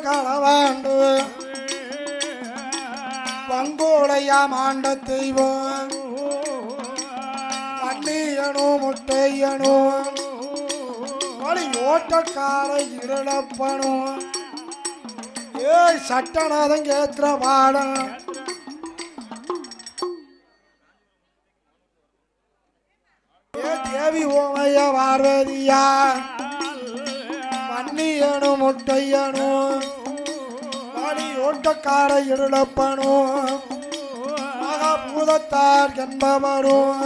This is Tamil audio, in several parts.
களவாண்டு வங்கோடையாம் ஆண்ட தெய்வம் அண்ணியனோ முட்டையனோ வழி ஓட்டக்கார இருளப்பனும் ஏய் சட்டநாதம் கேத்திர பாடம் ஏ தேவி ஓமைய பார்வதியா வன்னியனு முட்டையனு வழி ஓட்டக்கார இருளப்பனும் மகாபூதத்தார் என்பவரும்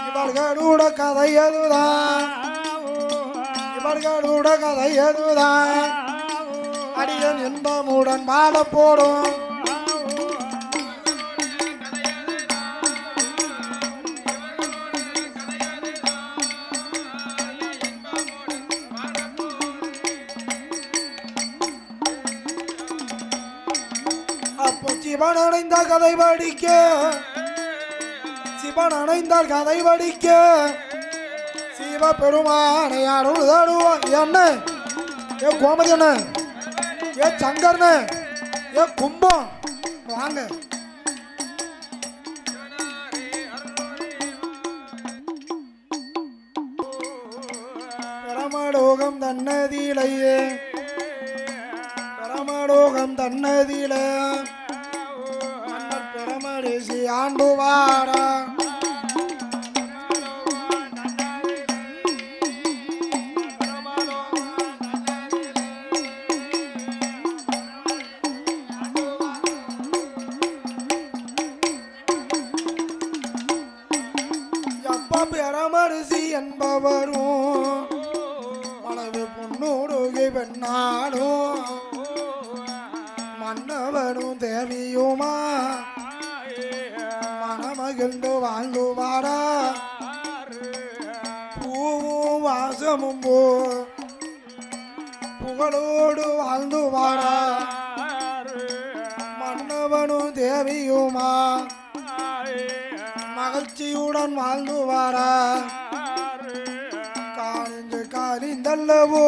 இவர்களோட கதை எதுதான் இவர்களோட கதை எதுதான் அடியன் இன்பமுடன் பாட போடும் அப்போ சிவன் அடைந்த கதை படிக்க சிவன் அடைந்தால் கதை படிக்க சிவ பெருமானை அருள் தருவான் என்ன ஏ கோமதி என்ன ஏ சங்கர்னு ஏ கும்பம் வாங்க பிரமலோகம் தன்னதியிலேயே பிரமலோகம் தன்னதியிலே பிரமரிசி ஆண்டு வாரா பெறமரிசி என்பவரும் மனைவி பொன்னோடுகை பெண்ணாடும் மன்னவனும் தேவியுமா மனமகிழ்ந்து வாழ்ந்துவாரா பூவும் வாசமும் போ புகழோடு வாழ்ந்துவாரா மன்னவனும் தேவியுமா மகிழ்ச்சியுடன் வாழ்ந்துவாரா காணிந்து காணிந்தல்லவோ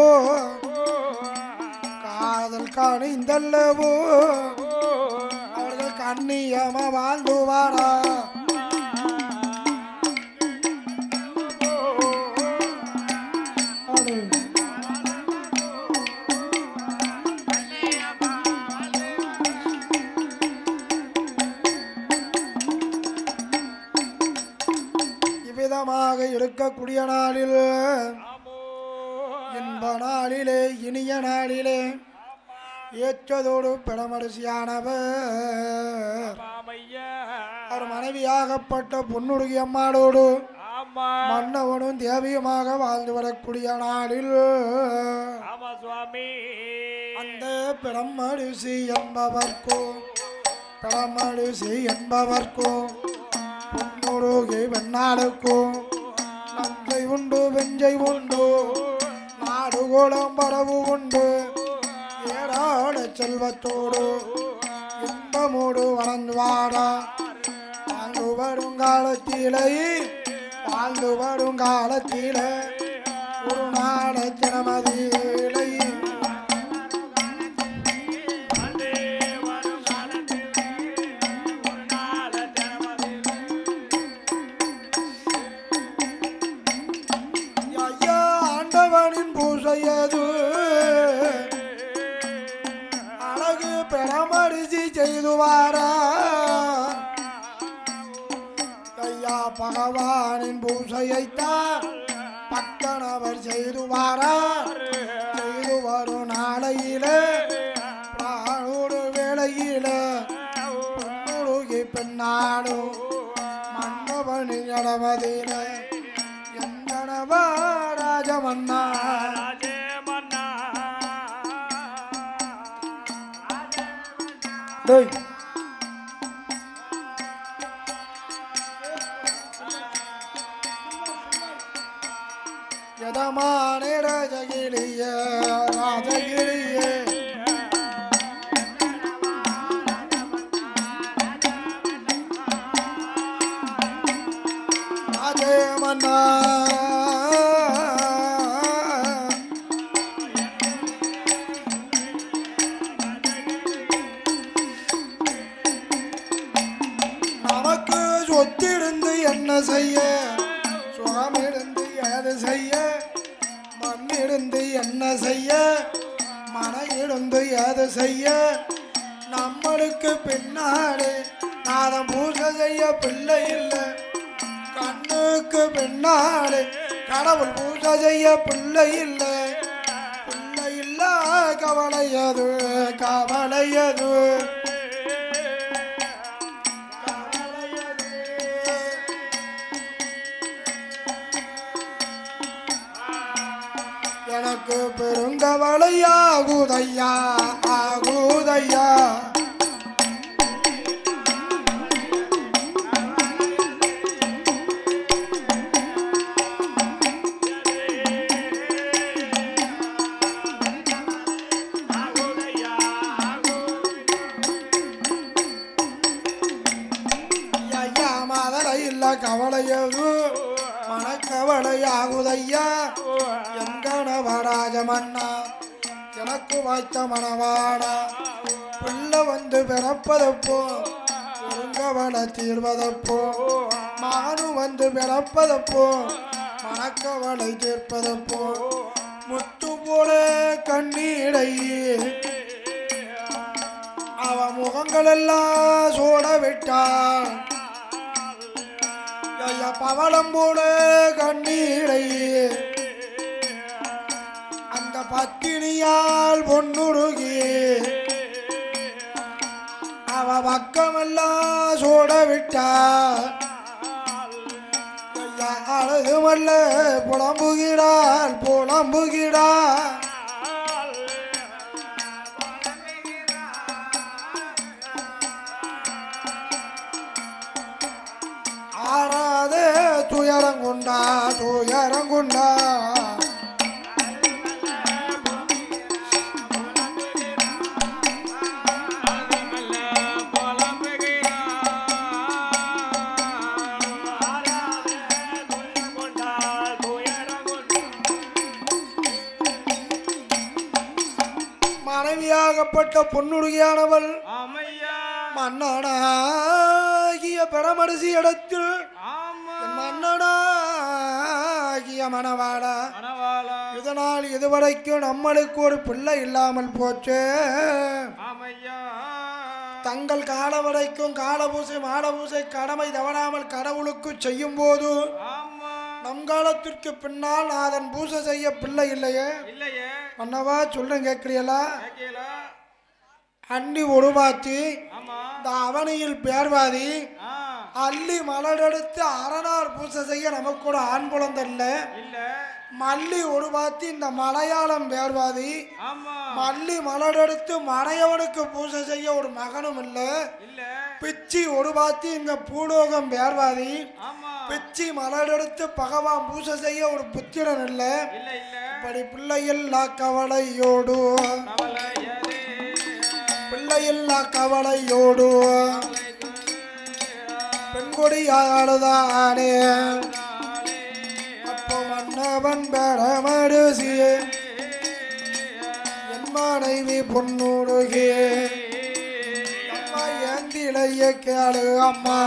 காதல் காணிந்தல்லவோ அவர்கள் கண்ணியமா வாழ்ந்துவாரா இருக்கக்கூடிய நாளில் இன்ப நாளிலே இனிய நாளிலே ஏற்றதோடு பிடமரிசியானவர் அவர் மனைவியாகப்பட்ட பொன்னுடுகி அம்மாளோடு மன்னவனும் தேவியுமாக வாழ்ந்து வரக்கூடிய நாளில் அந்த பிடமரிசி என்பவர்க்கும் பொன்னுடுகி வெண்ணாளுக்கும் நஞ்சை உண்டு வெஞ்சை உண்டு நாடு கோலம் பரவு உண்டு ஏராள செல்வத்தோடு இன்பமோடு வளர்ந்துவாரா வாழ்ந்து வருங்காலத்திலே ஒரு நாள தினமதியிலே அழகு பெறமரிசி செய்துவாரா ஐயா பகவானின் பூசையைத்தான் பக்கனவர் செய்துவாரா செய்து வரும் நாளையிலே பாழோடு வேளையிலே பொன்னுடுகி பெண்ணாடு மன்னவனின் இடமதியிலே எந்தனவா ராஜமன்னா டேய் யதமானே ராஜகிரியே மன்னா நமக்கு சொத்திருந்து என்ன செய்ய சுகமிருந்து ஏது செய்ய மண்ணிருந்து என்ன செய்ய மன இருந்து ஏது செய்ய நம்மளுக்கு பின்னாடி நாதம் பூஜை செய்ய பிள்ளை இல்லை கண்ணுக்கு பின்னாடி கடவுள் பூஜை செய்ய பிள்ளை இல்லை பிள்ளை இல்ல கவலையது கவலையது எனக்கு பெருங்கவலையாகுதையா ஆகுதையா ஐயா மதலை இல்ல கவலையது மனக்கவலையாகுதையா ராஜமன்னா எனக்கு வாய்த்த மனவாடா பிள்ளை வந்து பிறப்பதப்போ ஒருங்கவளை தீர்வதப்போ மானு வந்து பிறப்பதப்போ மனக்கவளை தீர்ப்பதப்போ முத்து போல கண்ணீரை அவ முகங்களெல்லாம் சோட விட்டாள் ஐயா பவளம் போல கண்ணீரை பத்தினியால் பொன்னுருகி அவ பக்கமெல்லாம் சோட விட்டா அழுதுமல்ல புலம்புகிறாள் புலம்புகிறாள் ஆறாதே துயரங்குண்டா துயரங்குண்டா மனைவியாகப்பட்ட பொன்னுருகியானவள் மன்னனாகிய பரமரிசி இடத்தில் மன்னனாகிய மணவாளா இதனால் இதுவரைக்கும் நம்மளுக்கு ஒரு பிள்ளை இல்லாமல் போச்சு தங்கள் கால வரைக்கும் காலபூசை மாடபூசை கடமை தவறாமல் கடவுளுக்கு செய்யும் போது நம் காலத்திற்கு பின்னால் அதன் பூசை செய்ய பிள்ளை இல்லையே மன்னவா சொல்றேன் கேட்கிறீங்களா அண்டி உருவாத்தி இந்த அவனியில் பேர்வாதி அள்ளி மலரெடுத்து அரணார் பூசை செய்ய நமக்கு ஒரு ஆண் குழந்தை இல்லை மல்லி உருவாத்தி இந்த மலையாளம் பேர்வாதி மல்லி மலரெடுத்து மறையவனுக்கு பூசை செய்ய ஒரு மகனும் இல்லை பிச்சி உருவாத்தி இந்த பூலோகம் பேர்வாதி பிச்சி மலரெடுத்து பகவான் பூசை செய்ய ஒரு புத்திரன் இல்லை இப்படி பிள்ளையில்லா கவலையோடு பிள்ளையில்லா கவலையோடு பெண்கொடியாளுதானே அப்போ மன்னவன் பெறமரிசி என் மனைவி பொன்னுருகே அம்மா ஏந்திலைய கேளு அம்மா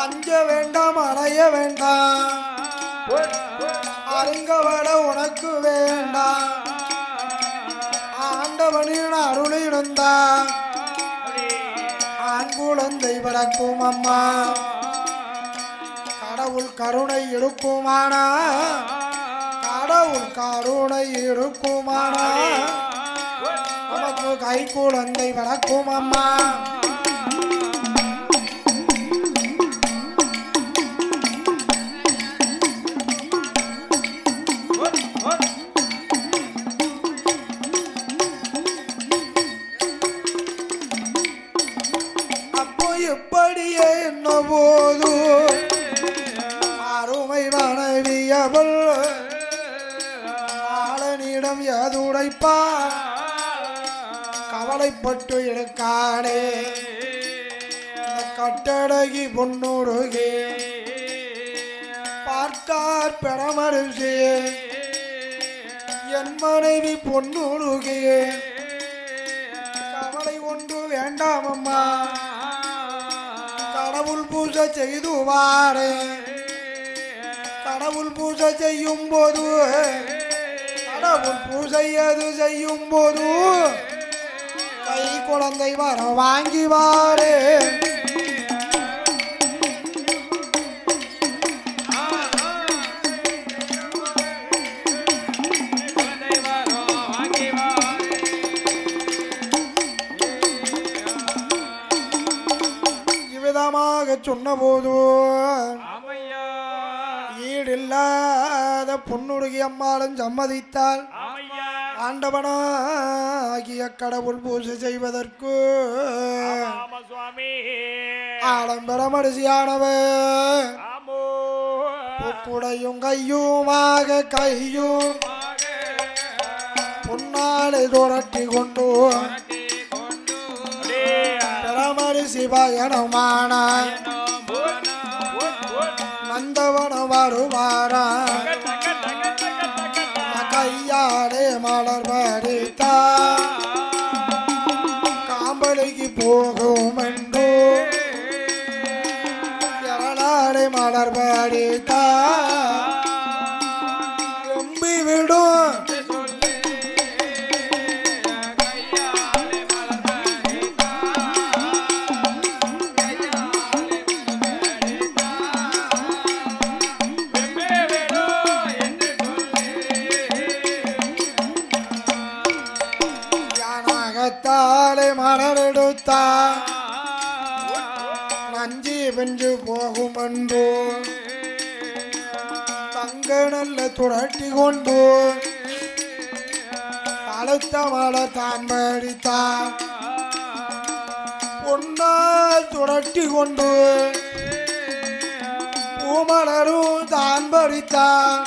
அஞ்ச வேண்டாம் அலைய வேண்டாம் அருங்கவட உனக்கு வேண்டாம் ஆண்டவனின் அருளிருந்தா ஆண் குழந்தை பிறக்கும் அம்மா கடவுள் கருணை இருக்குமானா கடவுள் கருணை இருக்குமானா நமக்கு கை குழந்தை பிறக்கும் அம்மா எப்படியே என்ன போது அருமை மனைவியவள் ஆளனிடம் எதுடைப்பா கவலைப்பட்டு இருக்கானே கட்டடகி பொன்னுருகே பார்த்தார் பெறமரிசி என் மனைவி பொன்னுருகே கவலை ஒன்று வேண்டாம் அம்மா கடவுள் பூஜை செய்து வாரே கடவுள் பூஜை செய்யும் போது கடவுள் பூஜை அது செய்யும் போது கை குழந்தை வர வாங்கி வாரே சொன்ன போது ஈடில்லாத பொன்னுருகி அம்மாளும் சம்மதித்தால் ஆண்டவனாகிய கடவுள் பூஜை செய்வதற்கு ஆடம்பரமரிசியானவர் பொக்குடையும் கையுமாக கையும் பொன்னாலை துரட்டி கொண்டு சிவயனமான நந்தவன வருவாரா கையாடே மலர் பறித்தா காம்பலிக்கு போகும் என்றோ எரளாடே மலர் பறித்தா எம்பி விடும் மலரெடுத்தா நஞ்சி பெஞ்சு போகும் என்றோ தங்க நல்ல துரட்டி கொண்டு அழுத்த மலை தான் படித்தான் பொன்னால் துரட்டி கொண்டு பூமலரும் தான் படித்தான்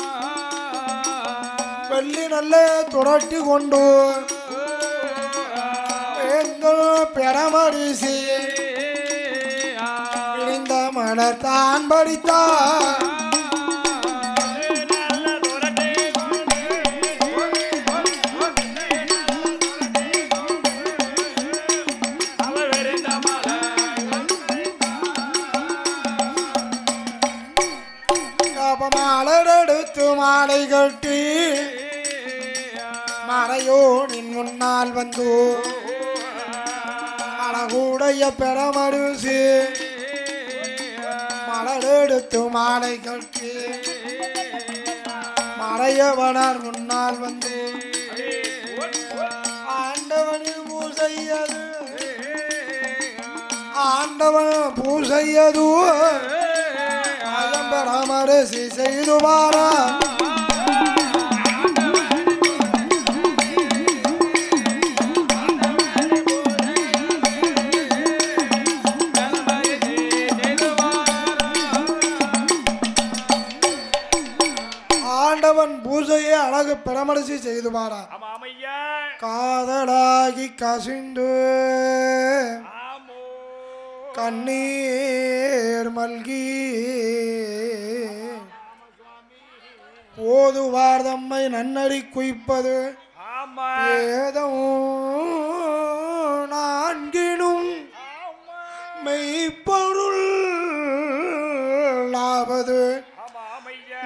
வெள்ளி நல்ல துரட்டி கொண்டு பெறமரிசி இணைந்த மலர் தான் படித்தார் மலரெடுத்து மாலை கட்டி மறையோனின் முன்னால் வந்து அழகுடைய பெறமரிசி மலரெடுத்து மாலை கட்டி மறையவனர் முன்னால் வந்து ஆண்டவனின் பூசையது ஆண்டவன் பூசையது பெறமரிசி செய்து வாரா ஆண்டவன் பூஜையை அழகு பெறமரிசி செய்து வாரா காதலாகி கசிந்து கண்ணீர் மல்கி ஓதுவார் தம்மை நன்னடி குய்ப்பது ஏதம் நான்கினும் மெய்ப்பொருள் ஆவது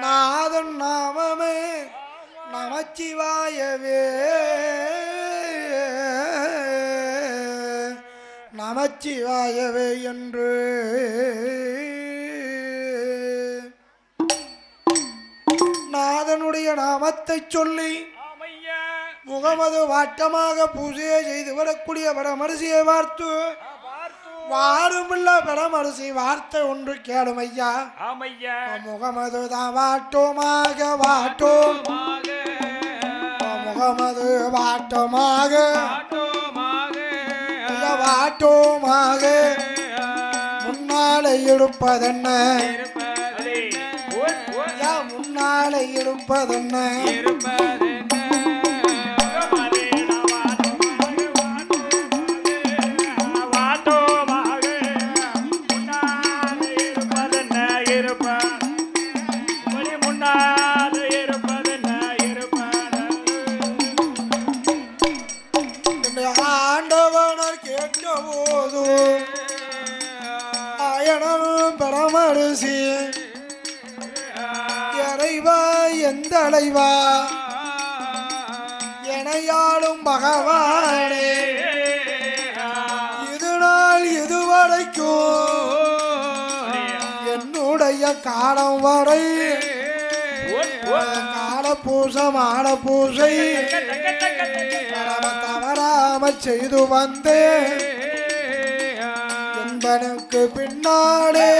நாதன் நாமமே நமச்சிவாயவே நமச்சிவாயவே என்று நாதனுடைய நாமத்தை சொல்லி முகமது வாட்டமாக பூஜையை செய்து வரக்கூடிய பெறமரிசியை பார்த்து வாருமில்ல பெறமரிசி வார்த்தை ஒன்று கேளும் ஐயா முகமது தான் வாட்டோமாக முகமது வாட்டமாக வாட்டோமாக முன்னாலே எடுப்பதென்ன முன்னாலே எடுப்பதென்ன பரமரிசி இறைவா எந்த அலைவா எனையாளும் பகவானே இது நாள் இதுவரைக்கும் என்னுடைய காலம் வரை கால பூசை மாட பூசை தவறாமல் செய்து வந்தே என்பனுக்கு பின்னாடே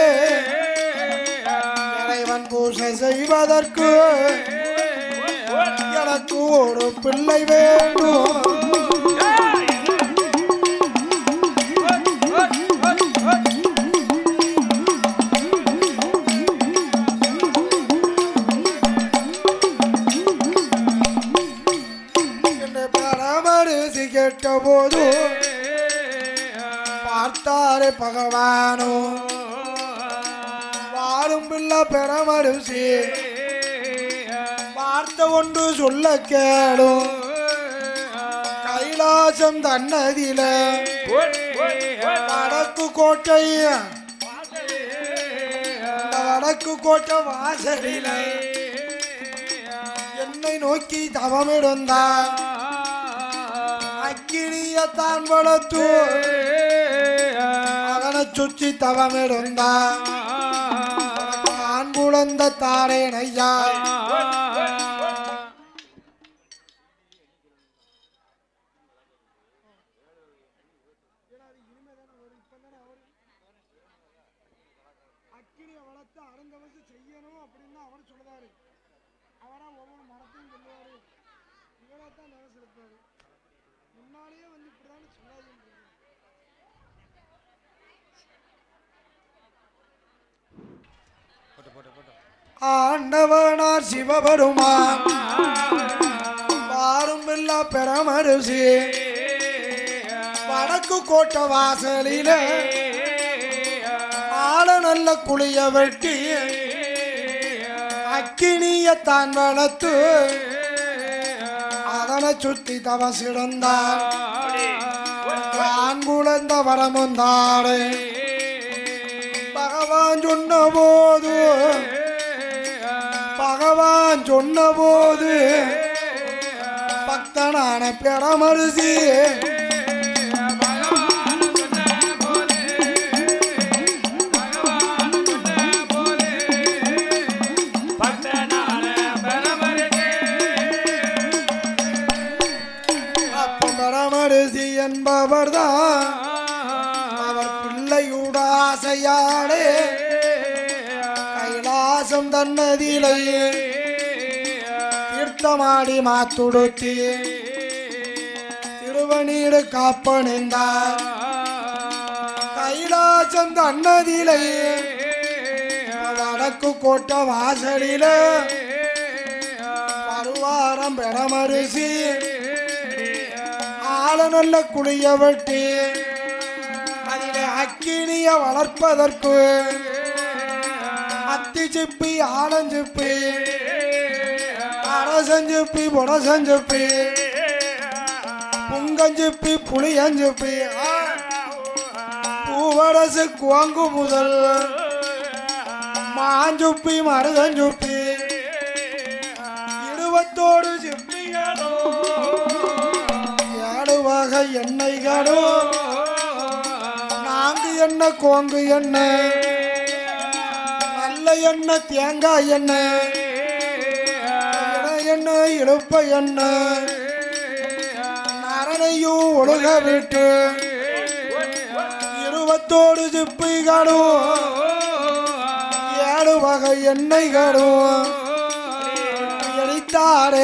இறைவன் பூசை செய்வதற்கு எனக்கு ஒரு பிள்ளை வேண்டும். பரமரிசி கேட்ட போது பார்த்தாரே பகவானோ வாரும் பிள்ளை பரமரிசி வார்த்தை ஒன்று சொல்ல கேளும் கைலாசம் தன்னதில வடக்கு கோட்டை வடக்கு கோட்டை வாசலில என்னை நோக்கி தவமிருந்தா அக்கினியத்தான் வளர்த்து அதனை சுற்றி தவமிருந்தா ஆண் குழந்த தாரேன் ஐயா. அக்கினியை வளர்த்து அருந்தவசு செய்யணும் அப்படின்னு அவர் சொல்லுவாரு. அவரா ஒவ்வொரு மரத்தையும் சொல்லுவாரு. இவரைத்தான் நினைச்சு இருப்பாரு. முன்னாலேயே வந்து இப்படிதான் சொல்லாது. ஆண்டவனார் சிவபெருமான் வாரும் இல்லா பரமரிசி வடக்கு கோட்டை வாசலில ஆள நல்ல குளிய வெட்டி அக்கினியத்தான் வளர்த்து அதனை சுத்தி தவசிடந்தார் ஆண் குழந்த வரமுந்தாரே பகவான் சொன்ன போது பக்தனான பரமரிசி பரமரிசி என்பவர்தான் அவர் பிள்ளையுட ஆசையாடே கைலாசம் தன்னதிலே தீர்த்தமாடி மாத்துடுத்தி திருவநீடு காப்பணிந்தார் கைலாசம் தன்னதிலே வடக்கு கோட்டை வாசலில வருவாரம் பரமரிசி ஆள நல்ல குளிய வெட்டி அதிலே அக்கினிய வளர்ப்பதற்கு அத்தி சிப்பி ஆலஞ்சிப்பி அரசஞ்சிப்பி புனசஞ்சிப்பி புங்கஞ்சிப்பி புளியஞ்சிப்பி பூவரசு குவாங்கு முதல் மாஞ்சுப்பி மருதஞ்சுப்பி இருபத்தோடு சிப்பிகளோ ஏடுவகை எண்ணெய்களோ நான்கு எண்ணெய் கோங்கு எண்ணெய் நல்ல எண்ணெய் தேங்காய் எண்ணெய் எண்ணெய் இழுப்ப எண்ணெய் நரனையும் ஒழுக விட்டு இருபத்தோடு சிப்பிகளும் ஏழு வகை எண்ணெய்களும் எரித்தாரே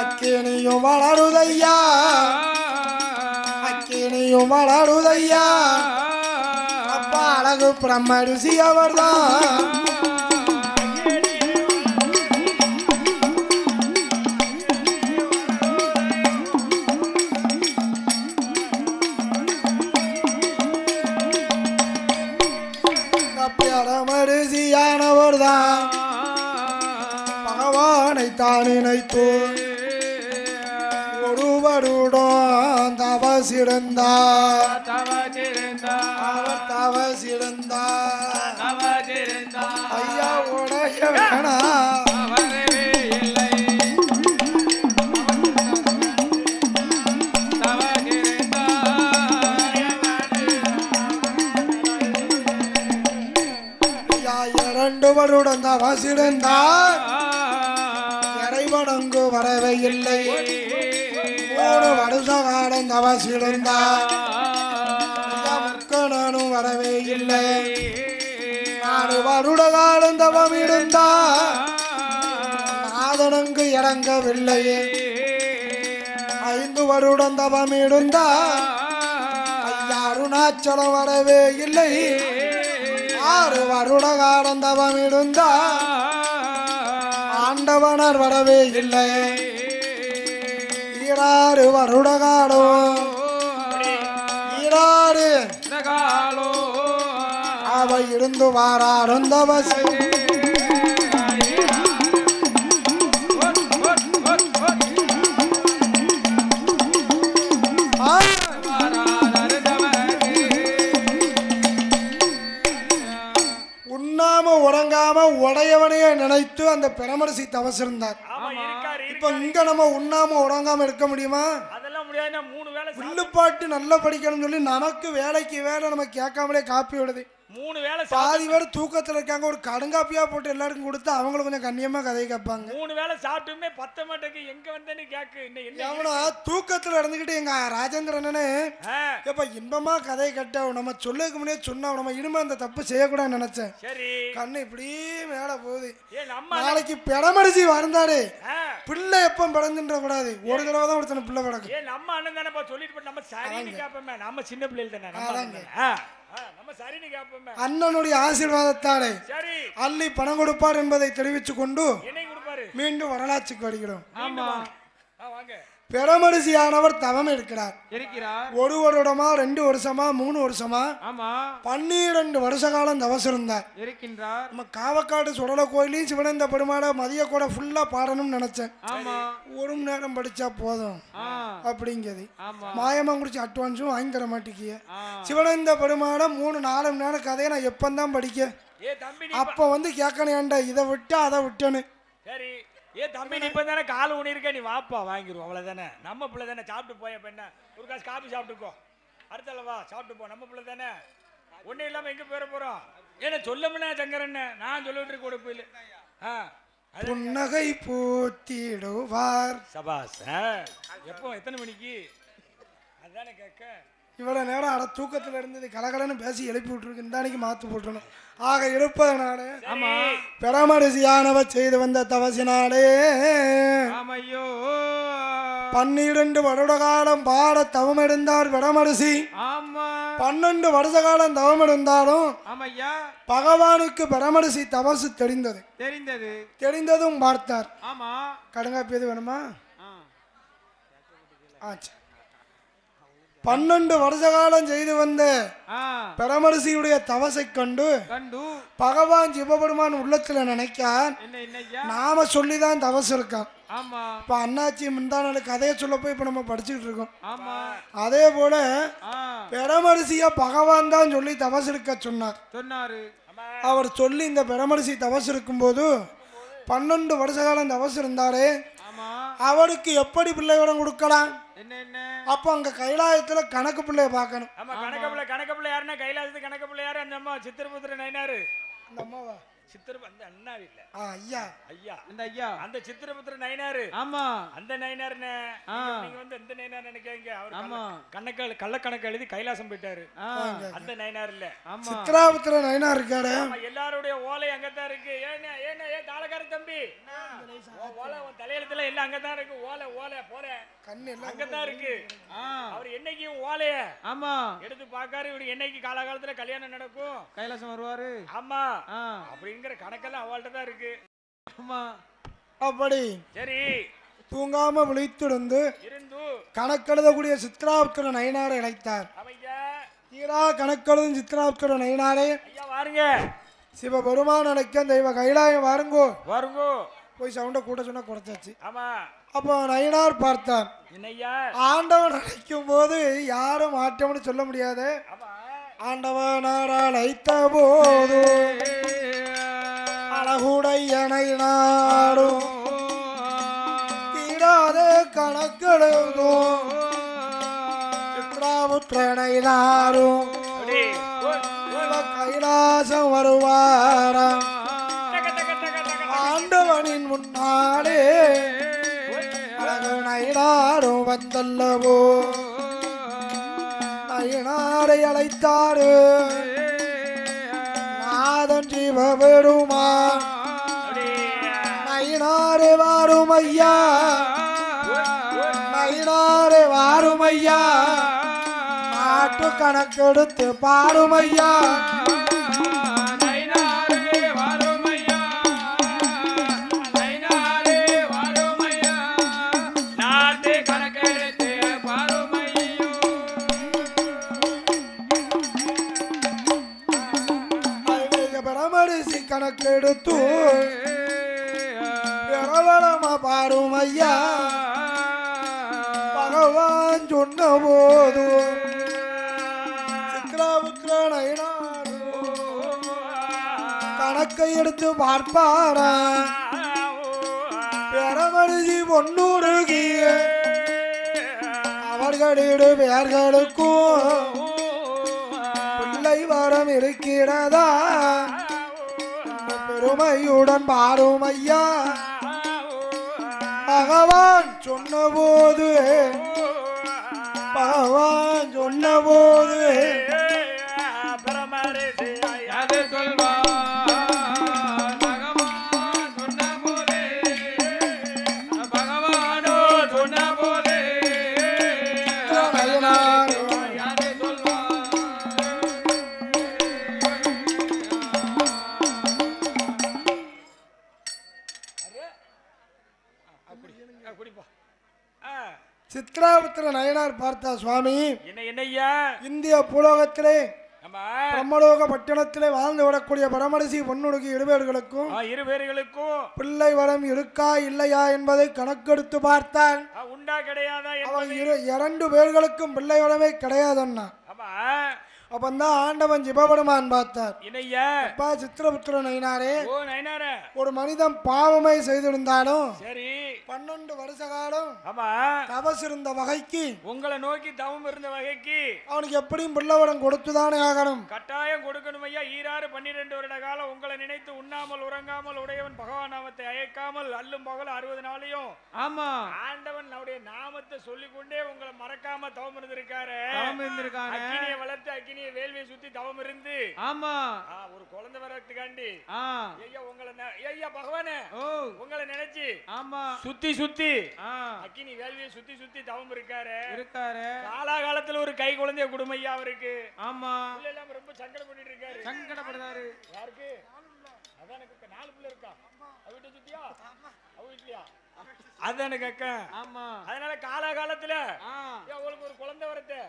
அக்கினியும் வளருதையா அக்கினியும் வளருதையா அப்பா அழகு பிரம்மரிசி அவர்தான் பரமரிசியானவர்தான் பகவானை தான் நினைத்து ஒருவருடன் தவ தவசிருந்தார் அவர் தவசிருந்தார் ஐயா உடைய வேணா வருடன் தவசிருந்தார் இறைவனங்கு வரவே இல்லை 3 வருஷ காலம் தவசிருந்தார் முக்கணனும் வரவே இல்லை 4 வருட காலம் தவம் இருந்தார் நாதனங்கு இறங்கவில்லையே 5 வருடம் தவம் இருந்தார் ஐயா அருணாச்சலம் வரவே இல்லை 6 வருட காலம் தவம் இருந்தார் ஆண்டவனர் வரவே இல்லை 6 வருட காலம் 6 அவை இருந்து வாராரும் தவசி உறங்காம உடையவனையே நினைத்து அந்த பிரமரிசி தவசிருந்தார். இப்ப இங்க நம்ம உண்ணாம உறங்காம இருக்க முடியுமா? அதெல்லாம் முடியாது. 3 வேளை வில்லுப்பாட்டு நல்லா படிக்கணும்னு சொல்லி நமக்கு வேலைக்கு வேலை நம்ம கேட்காமலே காப்பி விடுது. 3 வேளை பாதி பேர் தூக்கத்துல இருக்காங்க. ஒரு கடுங்காப்பியா போட்டு எல்லாருக்கும் கொடுத்து அவங்களும் கொஞ்சம் கண்ணியமா கதை கேட்பாங்க. 3 வேளை சாப்பிட்டுமே 10 மாட்டேக்கு எங்க வந்தேன்னு கேக்கு. எவனா தூக்கத்துல இருந்துகிட்டு எங்க ராஜேந்திரனே எப்ப இன்பமா கதை கட்ட நம்ம சொல்லுக்கு முன்னே சொன்னா நம்ம இனிமே அந்த தப்பு செய்யக்கூடாதுன்னு நினைச்சேன். சரி கண்ணு இப்படி மேல போகுது. நாளைக்கு பெடமரிசி வந்தாரு பிள்ளை எப்ப பிறந்துன்ற கூடாது. ஒரு தடவை தான் ஒருத்தன பிள்ளை பிறகு. நம்ம அண்ணன் தானே சொல்லிட்டு நம்ம சரின்னு கேப்போமே. நம்ம சின்ன பிள்ளைகள் தானே. அண்ணனுடைய ஆசீர்வாதத்தாலே அள்ளி பணம் கொடுப்பார் என்பதை தெரிவித்துக் கொண்டு மீண்டும் வரலாற்றுக்கு வருகிறோம். பெருமரிசியானவர் தவம் இருக்கிறார். 1 வருடமா 2 வருஷமா 3 வருஷமா 12 வருஷ காலம் தவசிருந்தார். நம்ம காவக்காடு சுடல கோயிலையும் சிவனந்த பெருமாளை மதிய கூட ஃபுல்லா பாடணும்னு நினைச்சேன். 1 மணி நேரம் படிச்சா போதும் அப்படிங்கிறது. மாயமாங்குறிச்சி அட்வான்ஸும் வாங்கி தர மாட்டேங்கிய. சிவனந்த பெருமாளை 3-4 மணி நேரம் கதையை நான் எப்பந்தான் படிக்க. அப்ப வந்து கேட்கணும் ஏன்டா இதை விட்டு அதை விட்டேன்னு. ஏ தம்பி நீ இப்ப தானே கால் ஊனிருக்க நீ வாப்பா வாங்கிடுவோம் அவ்வளவுதானே. நம்ம பிள்ளை தானே சாப்பிட்டு போய பெண்ண ஒரு காசு காப்பி சாப்பிட்டுக்கோ அடுத்தவா சாப்பிட்டு போ. நம்ம பிள்ளை தானே ஒன்னும் இல்லாம எங்க போயிட போறோம். ஏன்னா சொல்லமுன்னா சங்கரன் நான் சொல்லிட்டு கொடுப்பு இல்லை. புன்னகை பூத்திடுவார் சபாஸ். எப்போ எத்தனை மணிக்கு அதுதானே கேட்க. இவ்வளவு நேரம் அட தூக்கத்துல இருந்தது கலகலன்னு பேசி எழுப்பி விட்டுருக்கு. இந்த அன்னைக்கு மாத்து போட்டுணும். ஆக இருப்பதனால பெருமரிசியானவ செய்து வந்த தவசினாலே 12 வருட காலம் பாட தவம் எடுந்தார் பெருமரிசி. 12 வருஷ காலம் தவம் எடுந்தாலும் பகவானுக்கு பெருமரிசி தவசு தெரிந்ததும் பார்த்தார். கடுங்காப்பி எது வேணுமா? ஆச்சு 12 வருஷ காலம் செய்து வந்த பெருமரிசியுடைய தவசை கண்டு பகவான் சிவபெருமான் உள்ளத்துல நினைக்கான் நாம சொல்லிதான் தவசு இருக்கான். இப்ப அண்ணாச்சி முந்தான கதையை சொல்ல போய் இப்ப நம்ம படிச்சுக்கிட்டு இருக்கோம். அதே போல பெருமரிசிய பகவான் தான் சொல்லி தவசு இருக்க சொன்னார். அவர் சொல்லி இந்த பெருமரிசி தவசு இருக்கும் போது 12 வருஷ காலம் தவசு இருந்தாரு. அவருக்கு எப்படி பிள்ளையோடம் கொடுக்கலாம்? அப்ப அங்க கைலாயத்துல கணக்கு பிள்ளைய பாக்கணும். கணக்கு பிள்ளை யாருன்னா கைலாயத்துல கணக்கு பிள்ளை யாரு? அந்த அம்மா சித்திரபுத்திர நயினாரு. அந்த அம்மாவா அந்த அண்ணா இல்ல ஐயா அந்த ஐயா அந்த சித்திரபுத்திர நயினாரு. ஆமா அந்த நயினாருன்னு நீங்க வந்து எந்த நயினார் நினைக்கிறீங்க? அவர் கள்ளக்கணக்கு எழுதி கைலாசம் போயிட்டாரு. அந்த நயினார் இல்ல சித்திரபுத்திர நயினார் இருக்காரு. எல்லாருடைய ஓலை அங்கதான் இருக்கு. ஏன்னா ஏன் தாளக்கார தம்பி ஓலை தலையெழுத்துல எல்லாம் அங்கதான் இருக்கு. ஓலை போற கண்ணு எல்லாம் அங்கதான் இருக்கு. அவர் என்னைக்கு ஓலைய எடுத்து பாக்காரு. இவரு என்னைக்கு காலகாலத்துல கல்யாணம் நடக்கும் கைலாசம் வருவாரு. ஆமா அப்படிங்கிற கணக்கெல்லாம் அவள்கிட்ட தான் இருக்கு. ஆமா அப்படி சரி தூங்காம விழித்திருந்து கணக்கெழுதக்கூடிய சித்ராபுத்திர நயினாரை அழைத்தார். தீரா கணக்கெழுதும் சித்ராபுத்திர நயினாரே வாருங்க. சிவபெருமான் அழைக்க தெய்வ கைலாயம் வாருங்கோ போய் சவுண்ட கூட சொன்னா குறைச்சாச்சு. ஆமா அப்போ நயினார் பார்த்தார். ஆண்டவன் அழைக்கும் போது யாரும் மாற்றம்னு சொல்ல முடியாது. ஆண்டவனார் அழைத்த போது அழகுடைய நயினாரும் தீராத கணக்கெழுதும் சித்ராபுத்திர நயினாரும் கைலாசம் வருவாராம். ஆண்டவனின் முன்னாலே அழகு நயினாரும் வந்தல்லவோ. நயினாரை அழைத்தாரு நாதன் ஜீவபெருமான். நயினாரே வாரும் ஐயா, நயினாரே வாரும் ஐயா, நாட்டு கணக்கெடுத்து பாரும் ஐயா. கணக்கெடுத்து பிரபலமா பாரும் ஐயா. பகவான் சொன்ன போது சித்ராபுத்திர நயினாரும் கணக்கை எடுத்து பார்ப்பாரா. பெறமருதி பொன்னுருகிய அவர்களிடு பெயர்களுக்கும் பிள்ளை வரம் இருக்கிறதா. பெருமையுடன் பாரும் ஐயா. பகவான் சொன்னபோது பகவான் சொன்னபோது சித்ராபுத்திர நயினார் பார்த்தா சுவாமி, இந்திய பூலோகத்திலே பிரம்மலோக பட்டணத்திலே வாழ்ந்து விடக்கூடிய பரமரிசி பொன்னுடுகி இருவேர்களுக்கும் பிள்ளை வரம் இருக்கா இல்லையா என்பதை கணக்கெடுத்து பார்த்தான். உண்டா கிடையாதா? அவன் 2 பேர்களுக்கும் பிள்ளை வரமே கிடையாதுன்னா. அப்பந்தான் ஆண்டவன் ஜிபபெருமான் பார்த்தார். அப்பா சித்ரபுத்திர நயினாரே, ஒரு மனிதன் பாவமை செய்திருந்தாலும் 12 வருஷ காலம் தபஸ் இருந்த வகைக்கு, உங்களை நோக்கி தவம் இருந்த வகைக்கு அவனுக்கு எப்படியும் பிள்ளவரம் கொடுத்துதானே ஆகணும். கட்டாயம் கொடுக்கணும் ஐயா. 12 வருட காலம் உங்களை நினைத்து உண்ணாமல் உறங்காமல் உடையவன் பகவான் நாமத்தை அழைக்காமல் அல்லும் பகல் 60 நாளையும் ஆண்டவன் அவருடைய நாமத்தை சொல்லிக்கொண்டே உங்களை மறக்காம தவம் இருந்திருக்காரு. அக்கினியை வளர்த்து அக்கினியை வேள்வியை சுத்தி தவம் இருந்து ஒரு குழந்தை வரத்துக்காண்டி ஐயா உங்களை ஐயா பகவானே உங்களை நினைச்சு சுத்தி சுத்தி அக்கினி வேள்வியை சுத்தி சுத்தி தவம் இருக்காரு. காலாகாலத்துல ஒரு கை குழந்தைய குடும்பையா அவருக்கு. எல்லாம் ரொம்ப சங்கடப்பட்டு இருக்காரு. சங்கடப்படுறாரு. யாருக்கு? அதான் எனக்கு 4 பிள்ளை இருக்கா. அவ வீட்டை சுத்தியா? அவ வீட்லயா? அதான் அக்கா. அதனால காலாகாலத்துல உங்களுக்கு ஒரு குழந்தை வரத்தை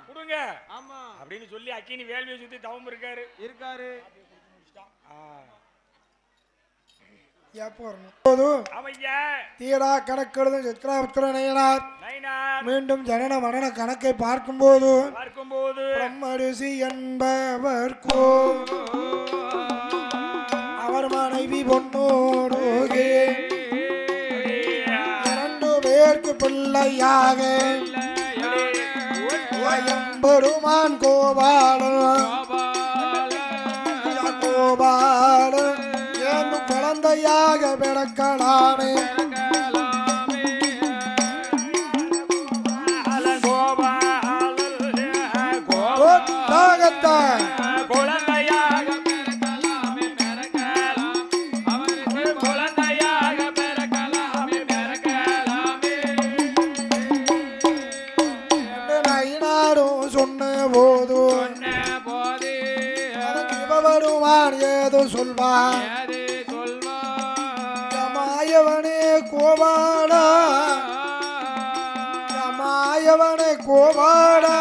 கொடுங்க அப்படின்னு சொல்லி அக்கினி வேள்வியை சுத்தி தவம் இருக்காரு. தீரா கணக்கெழுதும் சித்ராபுத்திர நயினார் மீண்டும் ஜனன மரண கணக்கை பார்க்கும்போது பிரம்மரிஷி என்பவர் அவர் மனைவி பொன்னோடுகே 2 பேருக்கு பிள்ளையாக பெருமான் கோபாலன் குழந்தையாக பிறக்கலாமே. நயினாரும் சொன்ன போது வருவான் ஏதோ சொல்வான். மாயவனே கோபாடா, மாயவனே கோபாடா,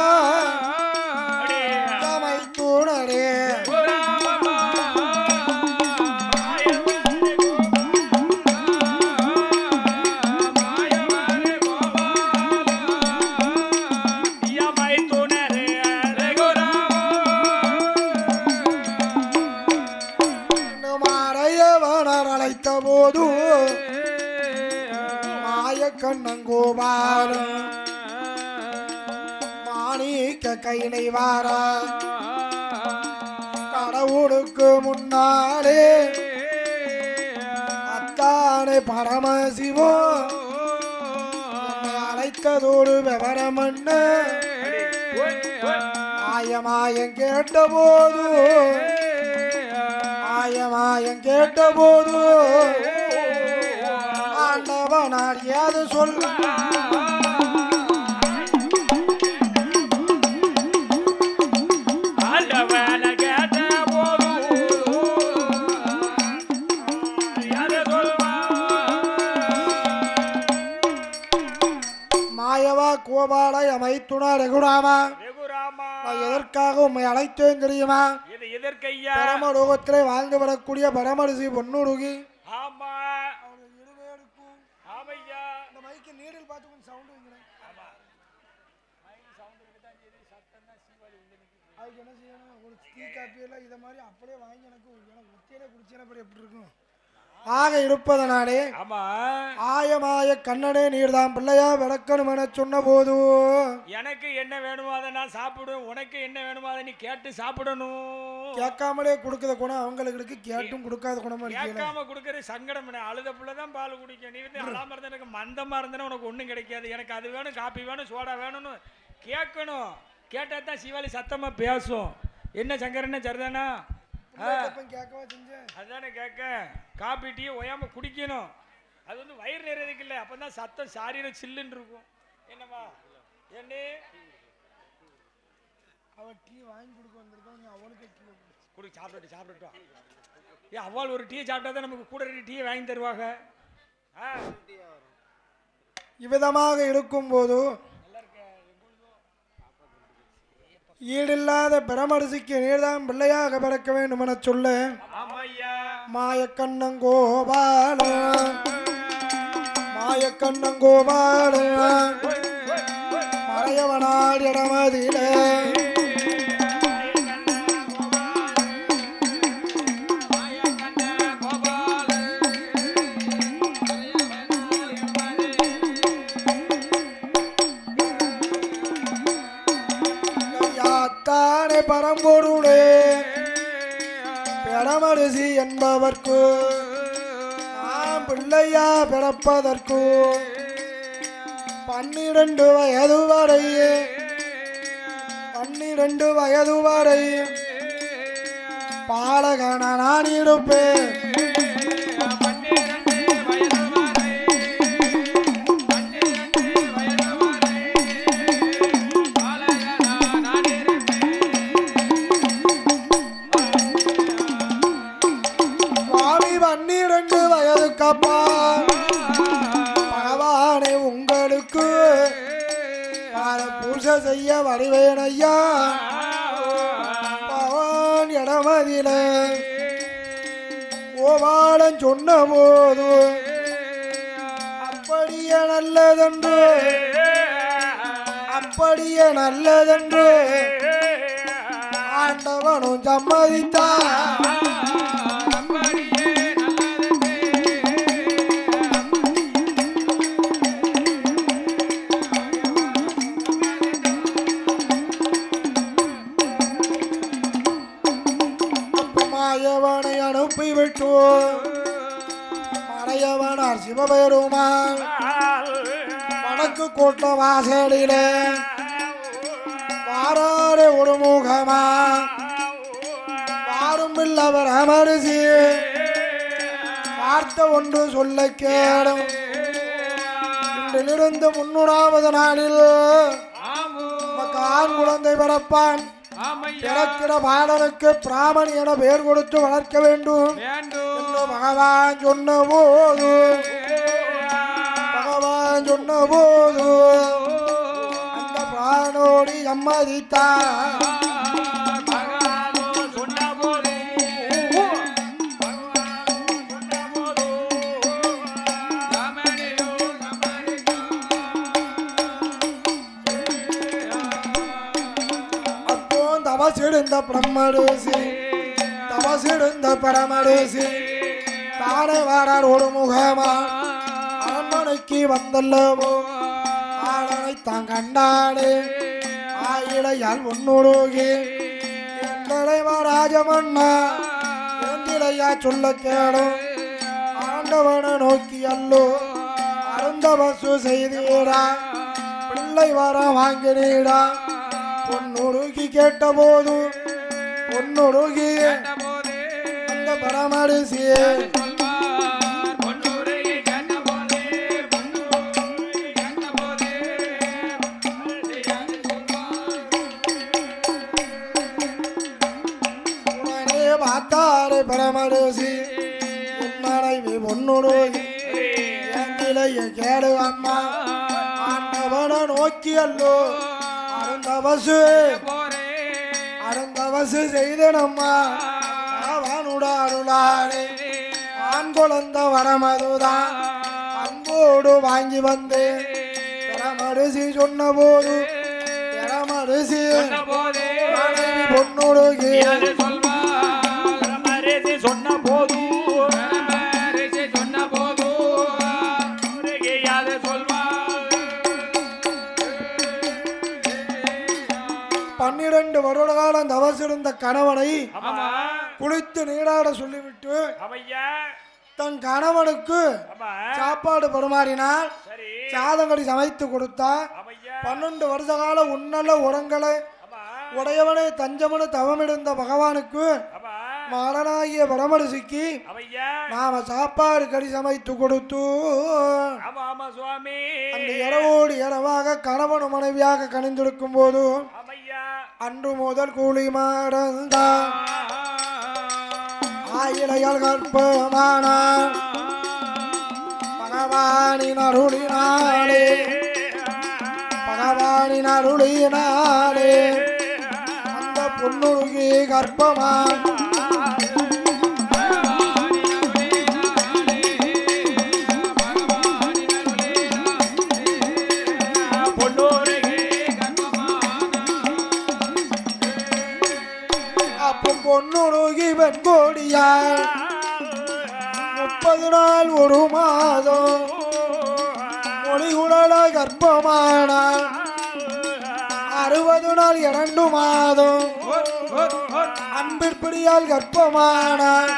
தமை தூணரே மாய கண்ணங்கோபாலம் மாணிக்க கையிலை வாரா கடவுளுக்கு முன்னாலே அத்தானே பரமசிவோ அழைத்ததோடு விவரமண்ண ஆயமாயம் கேட்டபோது ஆயமாயம் கேட்டபோது ஆண்டவனார் ஏது சொல்ல மாயவா கோபாலை அமைத்துணா ரகுராமா எதற்காக உண்மை அழைத்தேன் தெரியுமா? பரமலோகத்திலே வாழ்ந்து வரக்கூடிய பரமரிசி பொன்னுருகி ஆக இருப்பதனாலே ஆயமாய கண்ணனே நீர்தான் பிள்ளையா விளக்கணும் என சொன்ன போது எனக்கு என்ன வேணுமோ அதை நான் சாப்பிடுவேன், உனக்கு என்ன வேணுமோ அதை நீ கேட்டு சாப்பிடணும். கேட்காமலே கொடுக்கற குணம் அவங்களுக்கு கேட்டும் கொடுக்காத குணமா கேட்காம கொடுக்கறது சங்கடம். அழுத புள்ளதான் பால் குடிக்கும். நீ வந்து அழாம இருந்தா எனக்கு மந்தமா இருந்தா உனக்கு ஒண்ணும் கிடைக்காது. எனக்கு அது வேணும், காப்பி வேணும், சோடா வேணும்னு கேட்கணும். கேட்டா தான் சிவாலி சத்தமா பேசும். என்ன சங்கரன்னு சரிதானா? அதுதானே கேட்க. காப்பி டீ ஒயாம குடிக்கணும். அது வந்து வயிறு நிறையதுக்கு இல்லை. அப்பதான் சத்தம் சாரீரம் சில்லுன்னு இருக்கும். என்னம்மா என்ன அவள் டீ வாங்கி கொடுக்க வந்திருக்கோம், அவளுக்கு குடி சாப்பிட்டு சாப்பிட்டுட்டோம். அவள் ஒரு டீ சாப்பிட்டா தான் நமக்கு கூட டீ வாங்கி தருவாங்க. இவ்விதமாக இருக்கும்போது ஈடில்லாத பிரமரிசிக்கு நீர்தான் பிள்ளையாக பிறக்க வேண்டும் என சொல்ல மாயக்கண்ணங்கோபால மாயக்கண்ணங்கோபால மறையவனாடி இடமதில பரம்பொருளே பெறமரிசி என்பவர்க்கு நாம் பிள்ளையா பிறப்பதற்கு 12 வயது வரை 12 வயது வரை பாலகன நான் இருப்பேன். பகவானே உங்களுக்கு பூஜை செய்ய வருவேன் ஐயா. பகவான் இடமதில கோபாலன் சொன்ன போது அப்படியே நல்லதென்று அப்படியே நல்லதென்று ஆண்டவனும் சம்மதித்தான். மாயவனை அனுப்பிவிட்டு மறையவனார் சிவபெருமான் வடக்கு கோட்ட வாசலில வாராரே ஒரு முகமா வாரும் இல்லவர் அமரிசி வார்த்தை ஒன்று சொல்ல கேடும். இன்றிலிருந்து 300வது நாளில் ஆண் குழந்தை பிறப்பான். பிறக்கிற பாலனுக்கு பிராமணி என பெயர் கொடுத்து வளர்க்க வேண்டும் என்று பகவான் சொன்ன போது அந்த பிராணோடி சம்மதித்தான். தவசிடுந்த பிரம்மரிசி தவசிடுந்த பரமரிசி தானே வாரார் ஒரு முகமா அரண்மனை அரண்மனைக்கு வந்தல்லவோ ஆடனை தான் கண்டாடு ஆயிடையால் உன்னுருகி எந்தடைவா ராஜமன்னா எந்திடையா சொல்ல கேடும் ஆண்டவனை நோக்கி அல்லோ அருந்த பசு செய்தீடா பிள்ளை வர வாங்கினீடா பொன்னுருகி கேட்ட போது பொன்னுருகி அந்த பரமரிசியே பார்த்தாரு பரமரிசி மனைவி பொன்னுருகி எந்திலைய கேடு அம்மா ஆண்டவனை நோக்கி அல்லோ அருந்தவசு செய்தனம்மா அவனுட அருளாரே ஆண் குழந்த வரமதுதான் அன்போடு வாங்கி வந்து பரமரிசி சொன்ன போது பரமரிசி மனைவி பொன்னுருகி சொன்ன போது பன்னிரண்டு வருட காலம் தவசிருந்த கணவனை குளித்து நீராட சொல்லிவிட்டு தன் கணவனுக்கு சாப்பாடு பரிமாறினார். சாதங்கடி சமைத்து கொடுத்தார். 12 வருஷ காலம் உன்னல உரங்களை உடையவனை தஞ்சமனு தவமிருந்த பகவானுக்கு மகனாகிய பரமரிசிக்கு நாம சாப்பாடு கடி சமைத்து கொடுத்து அந்த இரவோடு இரவாக கணவன் மனைவியாக கணிந்திருக்கும் போது அன்று முதல் கூலி மாறந்தான் ஆயிடையால் கற்பமான பகவானின் அருளினாலே அந்த பொன்னுருகி கற்பமான பொன்னுருகி வெண்கோடியால் 30 நாள் 1 மாதம் மொழிகுழல கர்ப்பமானால் 60 நாள் 2 மாதம் அன்பிற்பிடியால் கர்ப்பமானால்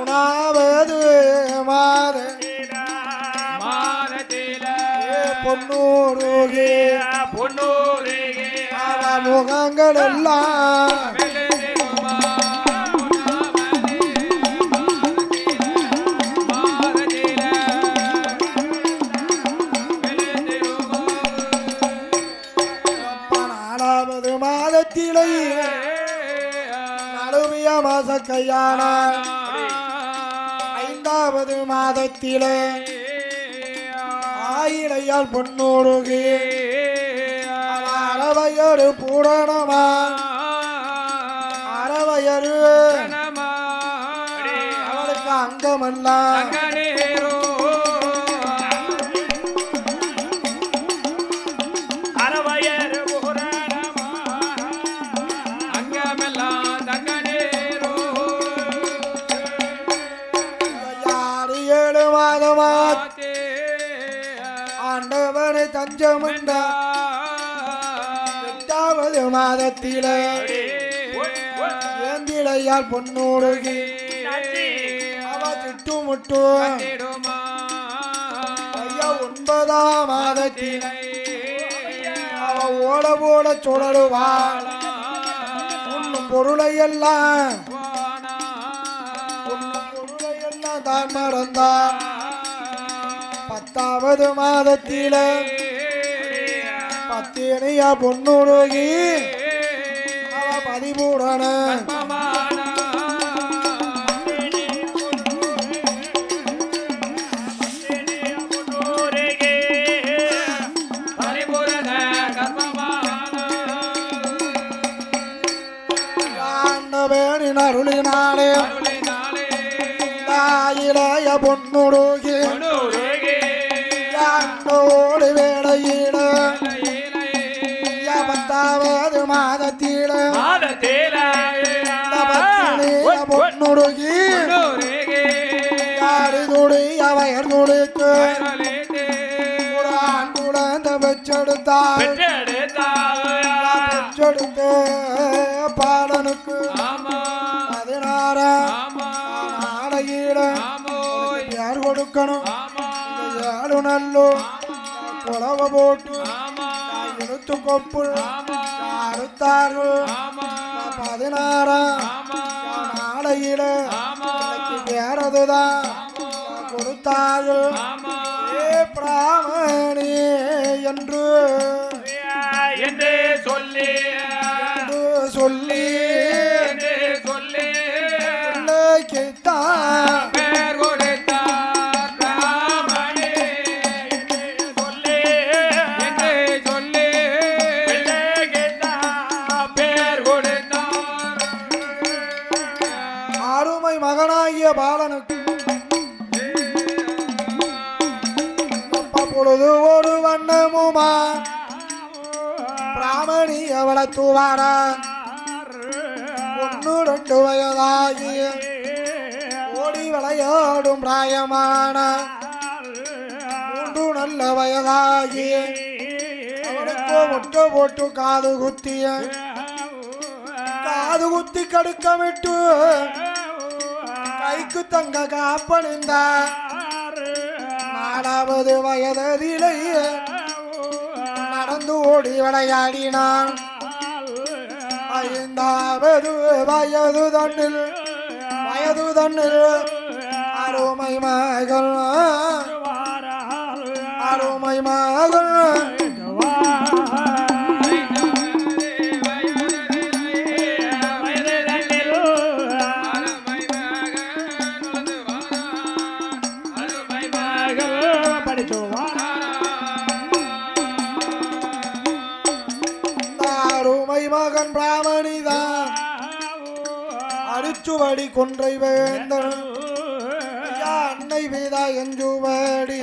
3வது மாத பொன்னுருகி முகங்கள் எல்லாம் மாதத்திலே நடுவிய மாசக்கையான 5வது மாதத்திலே ஆயிடையால் பொன்னுருகி அறவையரு பூரணமா அறவையரு அவளுக்கு அங்கமெல்லாம் ஆண்டவனை தஞ்சமண்ட 8வது மாதத்திலே ஏந்திடையால் பொன்னுருகி அவ திட்டுமுட்டு ஐயா 9ஆம் மாதத்திலே அவ ஓட ஓட சுழலுவாள் உண்ணும் பொருளையெல்லாம் தான் மறந்தார் 10வது மாதத்திலே பத்தினியா பொன்னுருகி அவ பதிபூரண அருளினாலே இளைய பொன்னுருகி யாண்டோடு வேளையில 10வது மாதத்தில பொன்னுருகி யாரு துடி அவையர் வயிறொலித்து ஒரு ஆண் குழந்தை பெற்றெடுத்தாள் பெற்றெடுத்த பாலனுக்கு 16 நாளையிட யார் கொடுக்கணும் யாரு நல்லோ புலவ போட்டு எடுத்து கொப்புள் அறுத்தார்கள் 16 நாளையிட வேறதுதான் கொடுத்தார்கள் பிராமணி என்று சொல்லி சொல்லி கேட்டான் அருமை மகனாகிய பாலனுக்கு பொழுது ஒரு வண்ணமுமா பிராமணி அவளை தூவாரா 1-2 வயதாகிய ஓடி விளையாடும் பிராயமான 3 நல்ல வயதாகிய அவனுக்கு முட்டை போட்டு காது குத்தி கடுக்கமிட்டு கைக்கு தங்க காப்பணிந்தார் 4வது வயதிலேயே நடந்து ஓடி விளையாடினான் 5வது வயது தன்னில் அருமை மகள் மகன் பிராமணிதான் அரிச்சுவடி கொன்றை வேந்தன் அன்னை வீதா எஞ்சுவடி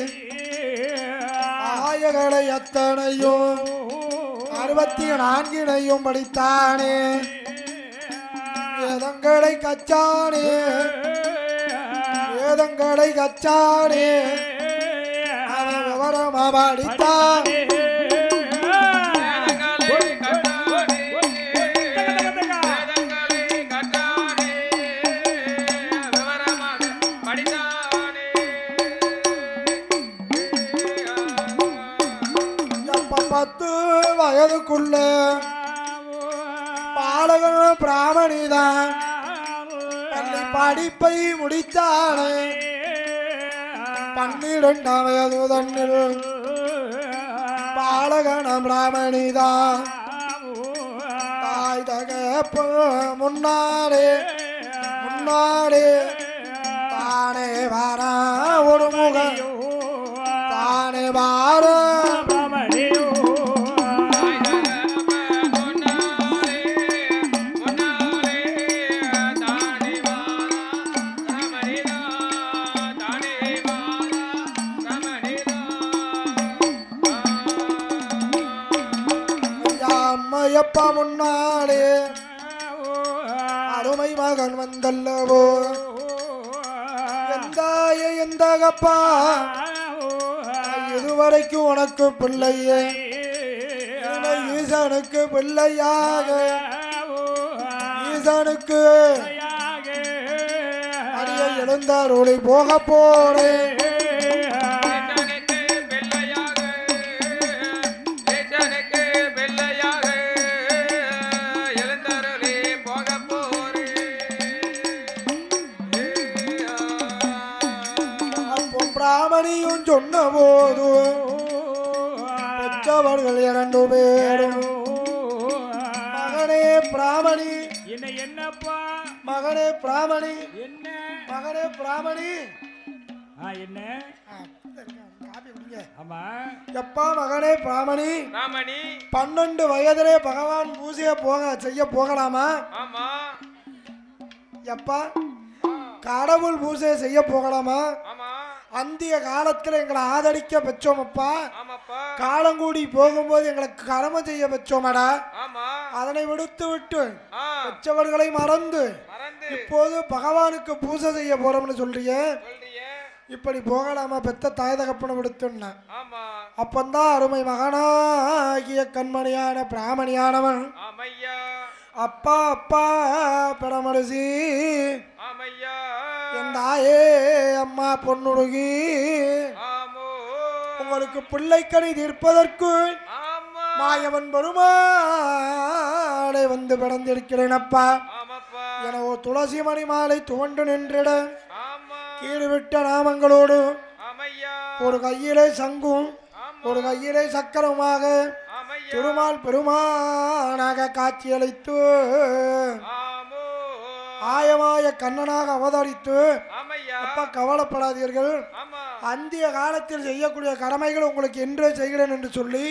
ஆயகளை அத்தனையும் 64 படித்தானே வேதங்களை கச்சானே அவன் விவரமா படித்தான் வயதுக்குள்ள பாலகன் பிராமணிதான் பள்ளி படிப்பை முடித்தானே 12 வயது தன்னில் பாலகன பிராமணிதான் தாய் தகப்ப முன்னாலே தானே வாரா ஒரு முகம் தானே வாரா அம்மையப்பா முன்னாலே அருமை மகன் வந்தல்லவோ எந்தகப்பா இதுவரைக்கும் உனக்கு பிள்ளையே ஈசனுக்கு பிள்ளையாக ஈசனுக்கு அடிய எழுந்தாரோளை போக போறேன் பிராமணியும் சொன்ன போது பெற்றவர்கள் 2 பேரும் மகனே பிராமணி என்னப்பா மகனே பிராமணி என்ன என்ன காப்பி குடிங்க. ஆமா எப்பா மகனே பிராமணி 12 வயதிலே பகவான் பூஜையை செய்ய போகலாமா? ஆமா. எப்பா கடவுள் பூஜை செய்ய போகலாமா? ஆமா. அந்திய காலத்துல எங்களை ஆதரிக்க பெற்றோமப்பா. காலங்கூடி போகும்போது எங்களுக்கு கர்மம் செய்ய பெற்றோமடா. அதனை விடுத்து விட்டு பெற்றவர்களை மறந்து இப்போது பகவானுக்கு பூஜை செய்ய போறோம்னு சொல்றிய. இப்படி போகலாமா பெத்த தாய் தகப்பனை விடுத்துன்னா அப்பந்தான் அருமை மகனாகிய கண்மணியான பிராமணியானவன் அப்பா அப்பா பெறமரசி என் தாயே அம்மா பொன்னுருகி உங்களுக்கு பிள்ளைக்கணி தீர்ப்பதற்கு மாயவன் பெருமாளை வந்து பிறந்திருக்கிறேன் அப்பா எனவே துளசி மணி மாலை துவண்டு நின்றிட கீழ்விட்ட நாமங்களோடு ஒரு கையிலே சங்கும் ஒரு கையிலே சக்கரமாக திருமால் பெருமானாக காட்சியளித்து ஆயமாய கண்ணனாக அவதரித்து அப்பா கவலைப்படாதீர்கள் அந்திய காலத்தில் செய்யக்கூடிய கடமைகள் உங்களுக்கு என்றே செய்கிறேன் என்று சொல்லி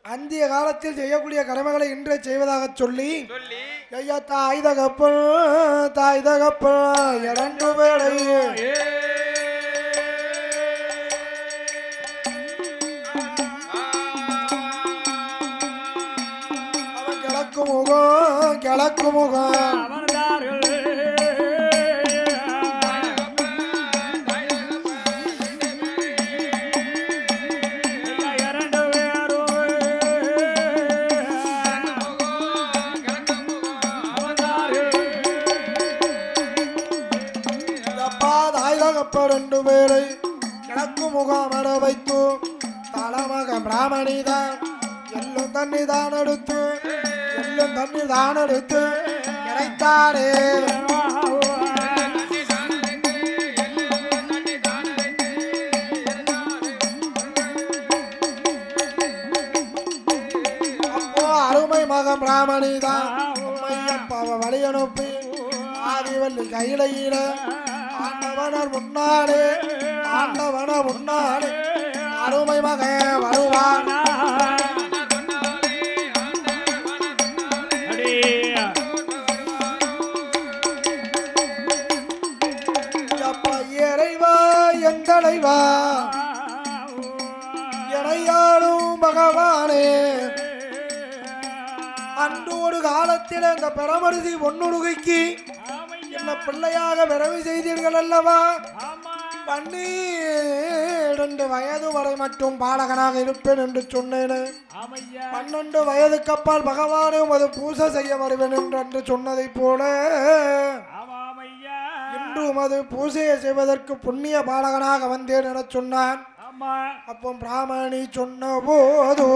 அந்திய காலத்தில் செய்யக்கூடிய கடமைகளை இன்றே செய்வதாக சொல்லி ஐயா தாய் தகப்பன் இரண்டு பேரை அவன் கிழக்கு முகம் ரெண்டு பேரை கிழக்கு முகாமர வைத்து தலமக பிராமணிதான் எல்லும் தண்ணி தான் எடுத்து கிடைத்தாரே அப்போ அருமை மகன் பிராமணிதான் அம்மையப்பாவ வழியனுப்பி ஆதிவல்லி கையில ஆண்டவன முன்னாலே அருமை மகன் வருவான் இறைவா என் தலைவா இறையாளும் பகவானே அன்று ஒரு காலத்தில் இந்த பெறமருதி ஒன்னுடுகைக்கு என்ன பிள்ளையாக பிறவி செய்தீர்கள் அல்லவா 12 வயது வரை மட்டும் பாலகனாக இருப்பேன் என்று சொன்னேன் 12 வயதுக்கு அப்பால் பகவானும் அது பூசை செய்ய வருவேன் என்று சொன்னதை போல இன்றும் அது பூசையை செய்வதற்கு புண்ணிய பாலகனாக வந்தேன் என சொன்னான் அப்போ பிராமணி சொன்ன போது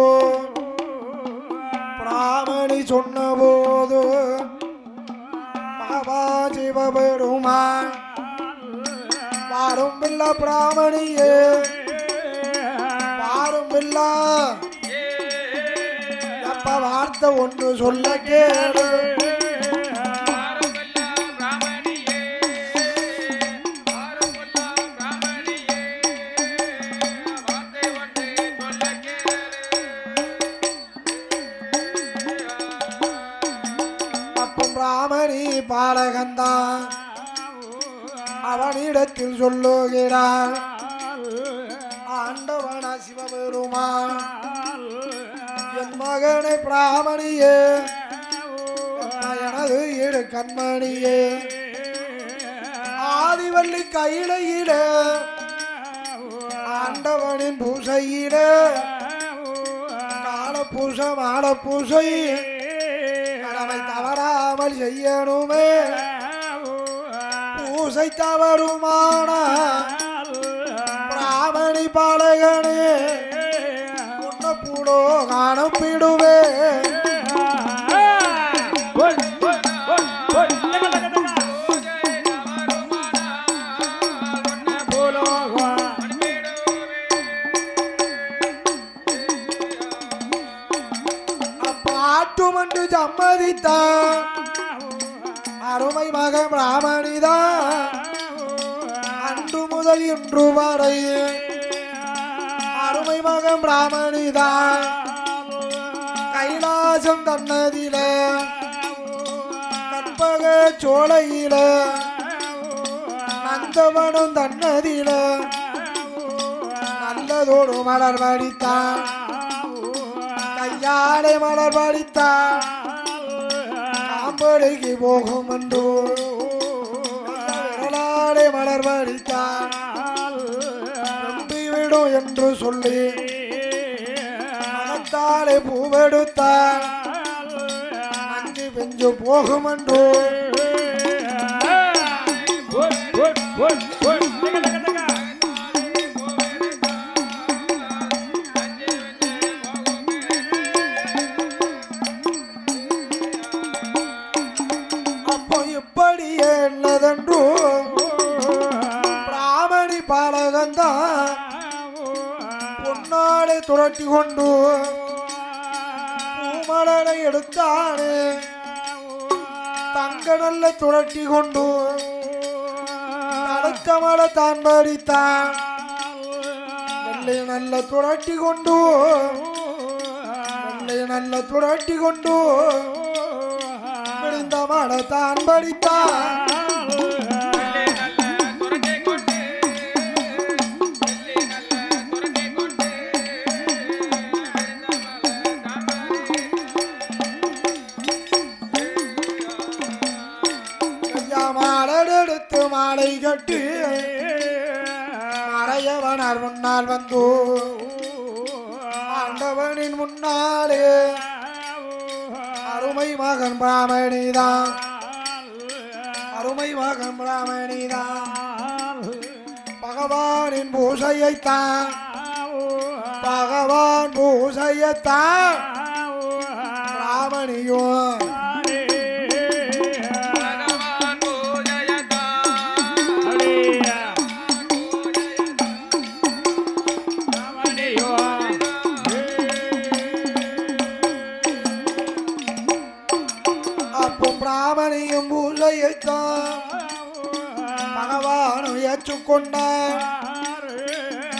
பாபா சிவபெருமான் பாரும் பில்லா பிராமணியே பாரும் பில்லா அப்ப வார்த்தை ஒன்று சொல்ல கேடு பிராமணி பாலகந்தான் அவனிடத்தில் சொல்லுகிறான் ஆண்டவன சிவபெருமான் என் மகனை பிராமணியே எனது இரு கண்மணியே ஆதிவல்லி கையில ஆண்டவனின் பூசையில காலப்பூச மாலப்பூசை கடமை தவறாமல் செய்யணுமே பூசை தவறுமான பிராமணி பாலகனே உன்ன பூடோ காணப்பிடுவே பாட்டுமன்று சம்மதித்தான் அருமை மகன் பிராமணிதான் அன்று முதல் இன்று வரை அருமை மகன் பிராமணிதான் கைலாசம் தன்னதில கற்பக சோலையில நந்தவனம் தன்னதில நல்லதோடு மலர் வடித்தான் கையாடை மலர் படித்தான் காம்படிக்கு போகும் என்று மலர்ந்தாடே மலர் பறித்தாள் நம்பிவிடும் என்று சொல்லி மனத்தாலே பூவெடுத்தாள் நஞ்சு பெஞ்சு போகும் என்று அப்போ இப்படி என்னதென்று பிராமணி பாலகந்தான் பொன்னாடை துரட்டி கொண்டு பூமலரை எடுத்தானே தங்க நல்ல துரட்டி கொண்டு அடுத்த மலை தான் பறித்தான் வெள்ளை நல்ல துரட்டி கொண்டு வெள்ளை நல்ல துரட்டி கொண்டு விழுந்த மலை தான் பறித்தான் மாலெடுத்து மாலை கட்டி மறையவனார் முன்னால் வந்து ஆண்டவனின் முன்னாலே அருமை மகன் பிராமணிதான் அருமை மகன் பிராமணிதான் பகவானின் பூசையைத்தான் பகவான் பூசையைத்தான் பிராமணியும் பிராமணியும் பூஜையைத்தான் பகவானும் ஏற்றுக்கொண்டார்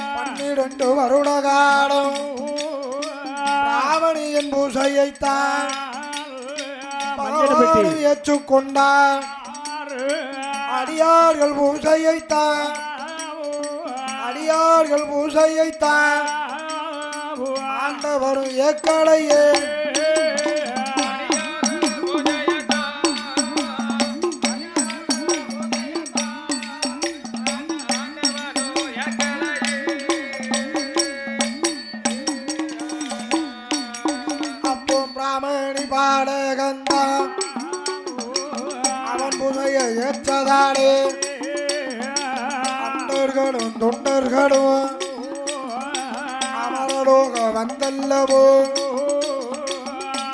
12 வருட காலம் பிராமணியின் பூஜையைத்தான் பகவானும் ஏற்றுக்கொண்டார் அடியார்கள் பூஜையைத்தான் அடியார்கள் பூஜையைத்தான் ஆண்டவரும் ஏக்கடையே பாடகந்தான் அவன் புதைய ஏற்றதாடே அண்டர்களும் தொண்டர்களும் அமரலோக வந்தல்லவோ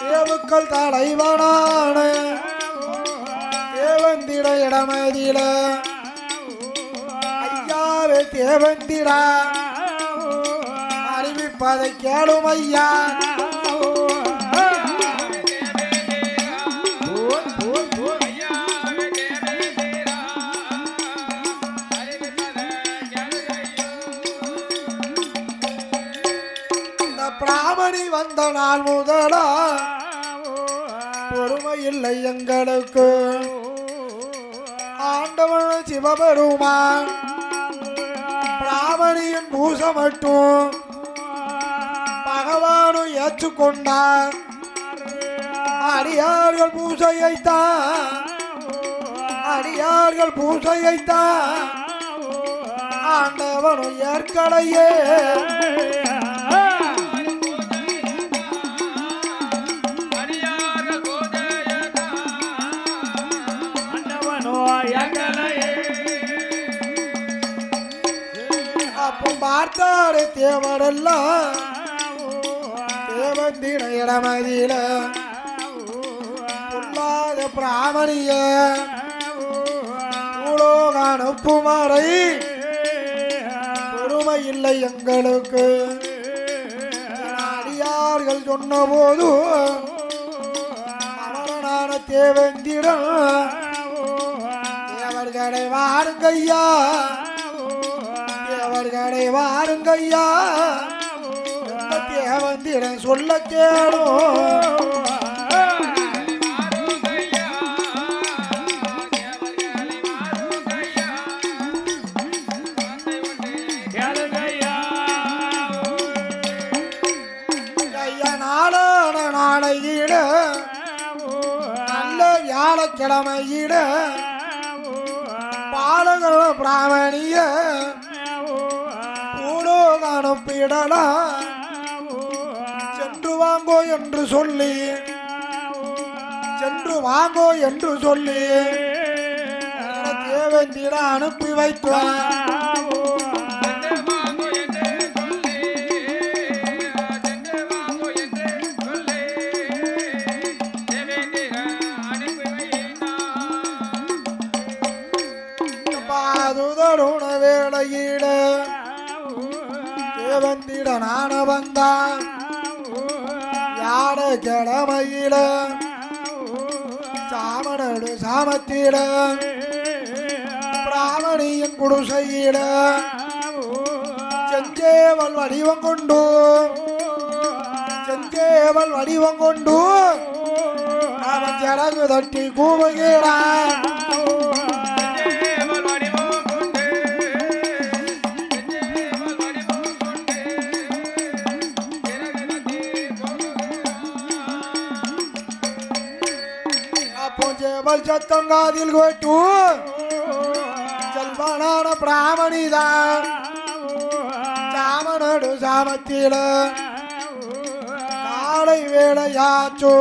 தேவுக்கள் தலைவனான தேவந்திட இடமதில ஐயாவே தேவந்திடா அறிவிப்பதை கேளும் ஐயா பிராமணி வந்த நாள் முதலா பொறுமை இல்லை எங்களுக்கு ஆண்டவன் சிவபெருமான் பிராமணியின் பூசை மட்டும் பகவானும் ஏற்றுக்கொண்டார் அடியார்கள் பூசையைத்தான் அடியார்கள் பூசையைத்தான் ஆண்டவனும் ஏற்கலையே பார்த்தாரே தேவரெல்லாம் தேவந்தின இடமதியில பொல்லாத பிராமணிய பூலோக அனுப்புமாறை பொறுமை இல்லை எங்களுக்கு அடியார்கள் சொன்ன போது அவனான தேவந்திடம் தேவர்களை வாருங்கய்யா தேவர்களை வாருங்கய்யா தேவந்திடம் சொல்ல கேளும் நாளையிட நல்ல வியாழக்கிழமையிட பாலகர பிராமணிய பூலோக அனுப்பிடலாம் சென்று வாங்கோ என்று சொல்லி தேவேந்திர அனுப்பி வைத்தார். பாதுதருண வேளையிட தேவந்திட நான வந்தான் யார கிழமையிட சாமனடு சாமத்திட பிராமணியின் குடிசையிட செஞ்சேவல் வடிவம் கொண்டு அவன் ஜடகு தட்டி கூவுகிறான். சத்தம் காதில் கொட்டு செல்வனான பிராமணிதான் சாமனடு சாமத்தில காலை வேளையாச்சோ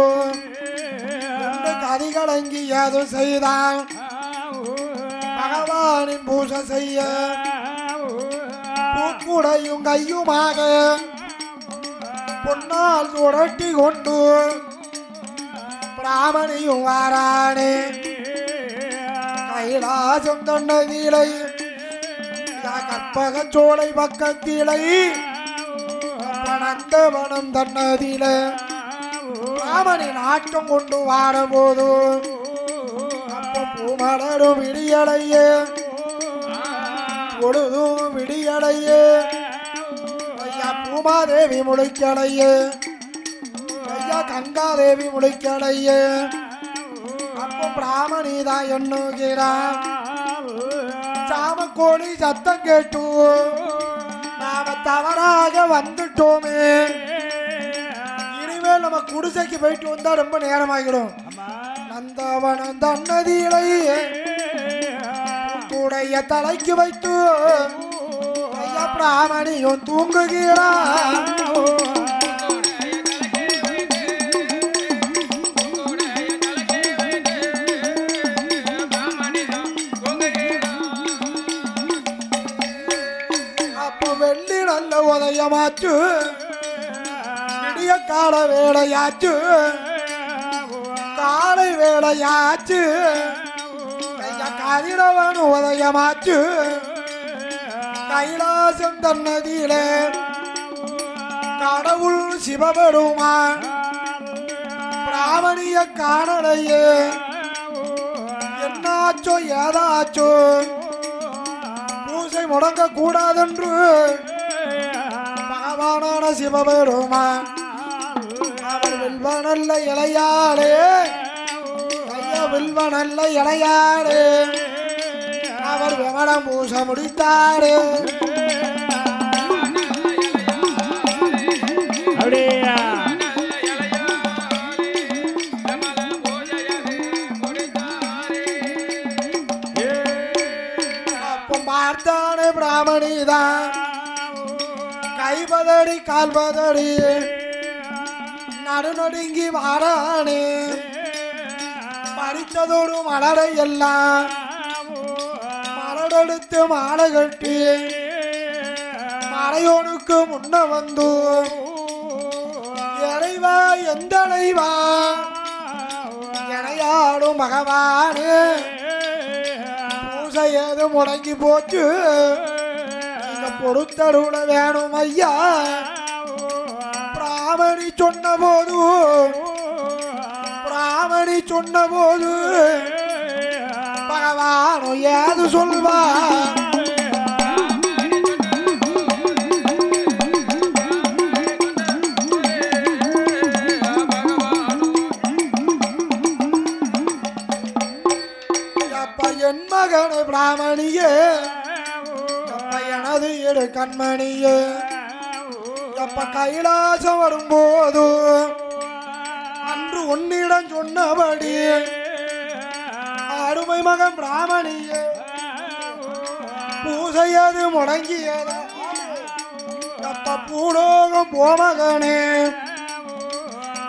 கதிகளங்கியது செய்தான் பகவானின் பூசை செய்ய பூக்குடையும் கையுமாக பொன்னால் சுரட்டி கொண்டு பிராமணியும் வாரானே கைலாசம் தன்னதிலை கற்பக சோலை பக்கத்திலை நந்தவனம் தன்னதில பிராமணி நாட்டம் கொண்டு வாரபோது அப்ப பூமலரும் விடியடைய பொழுதும் விடியடைய ஐயா பூமாதேவி முளைக்கடைய கங்காதேவி முளைக்கடைய அப்போ பிராமணிதான் எண்ணுகிறான். சாமக்கோழி சத்தம் கேட்டு நாம தவறாக வந்துட்டோமே, இனிமேல் நம்ம குடிசைக்கு போயிட்டு வந்தா ரொம்ப நேரமாகிடும். நந்தவனம் தன்னதியிலை கூடைய தலைக்கு வைத்து ஐயா பிராமணியும் தூங்குகிறான். வெள்ளி நல்ல உதயமாச்சு விடிய கால வேளையாச்சு காலை வேளையாச்சு கதிரவன் உதயமாச்சு கைலாசம் தன்னதியில கடவுள் சிவபெருமான் பிராமணிய காணலையே என்னாச்சோ ஏதாச்சோ பூசை முடங்க கூடாதென்று பகவானான சிவபெருமான் அவர் வில்வனல்ல இளையாளே ஐயா வில்வனல்ல இளையாளே அவர் விமலம் பூச முடித்தாரே. பார்த்தானே பிராமணிதான் கைபதடி கால்பதடி நடுநடுங்கி வாரானே பறித்ததோடு மலரை எல்லாம் மலரெடுத்து மாலை கட்டி மலையோனுக்கு முன்ன வந்து இறைவா எந்தனைவா இணையாடும் பகவானே ஏது முடங்கி போச்சு பொறுத்தருள வேணும் ஐயா. பிராமணி சொன்ன போது பகவானோ ஏது சொல்வா. என் மகனே பிராமணியே எனது இரு கண்மணியே எப்ப கைலாசம் வரும்போது அன்று உன்னிடம் சொன்னபடி அருமை மகன் பிராமணியே பூசையது முடங்கியதா அப்ப பூலோகம் போமகனே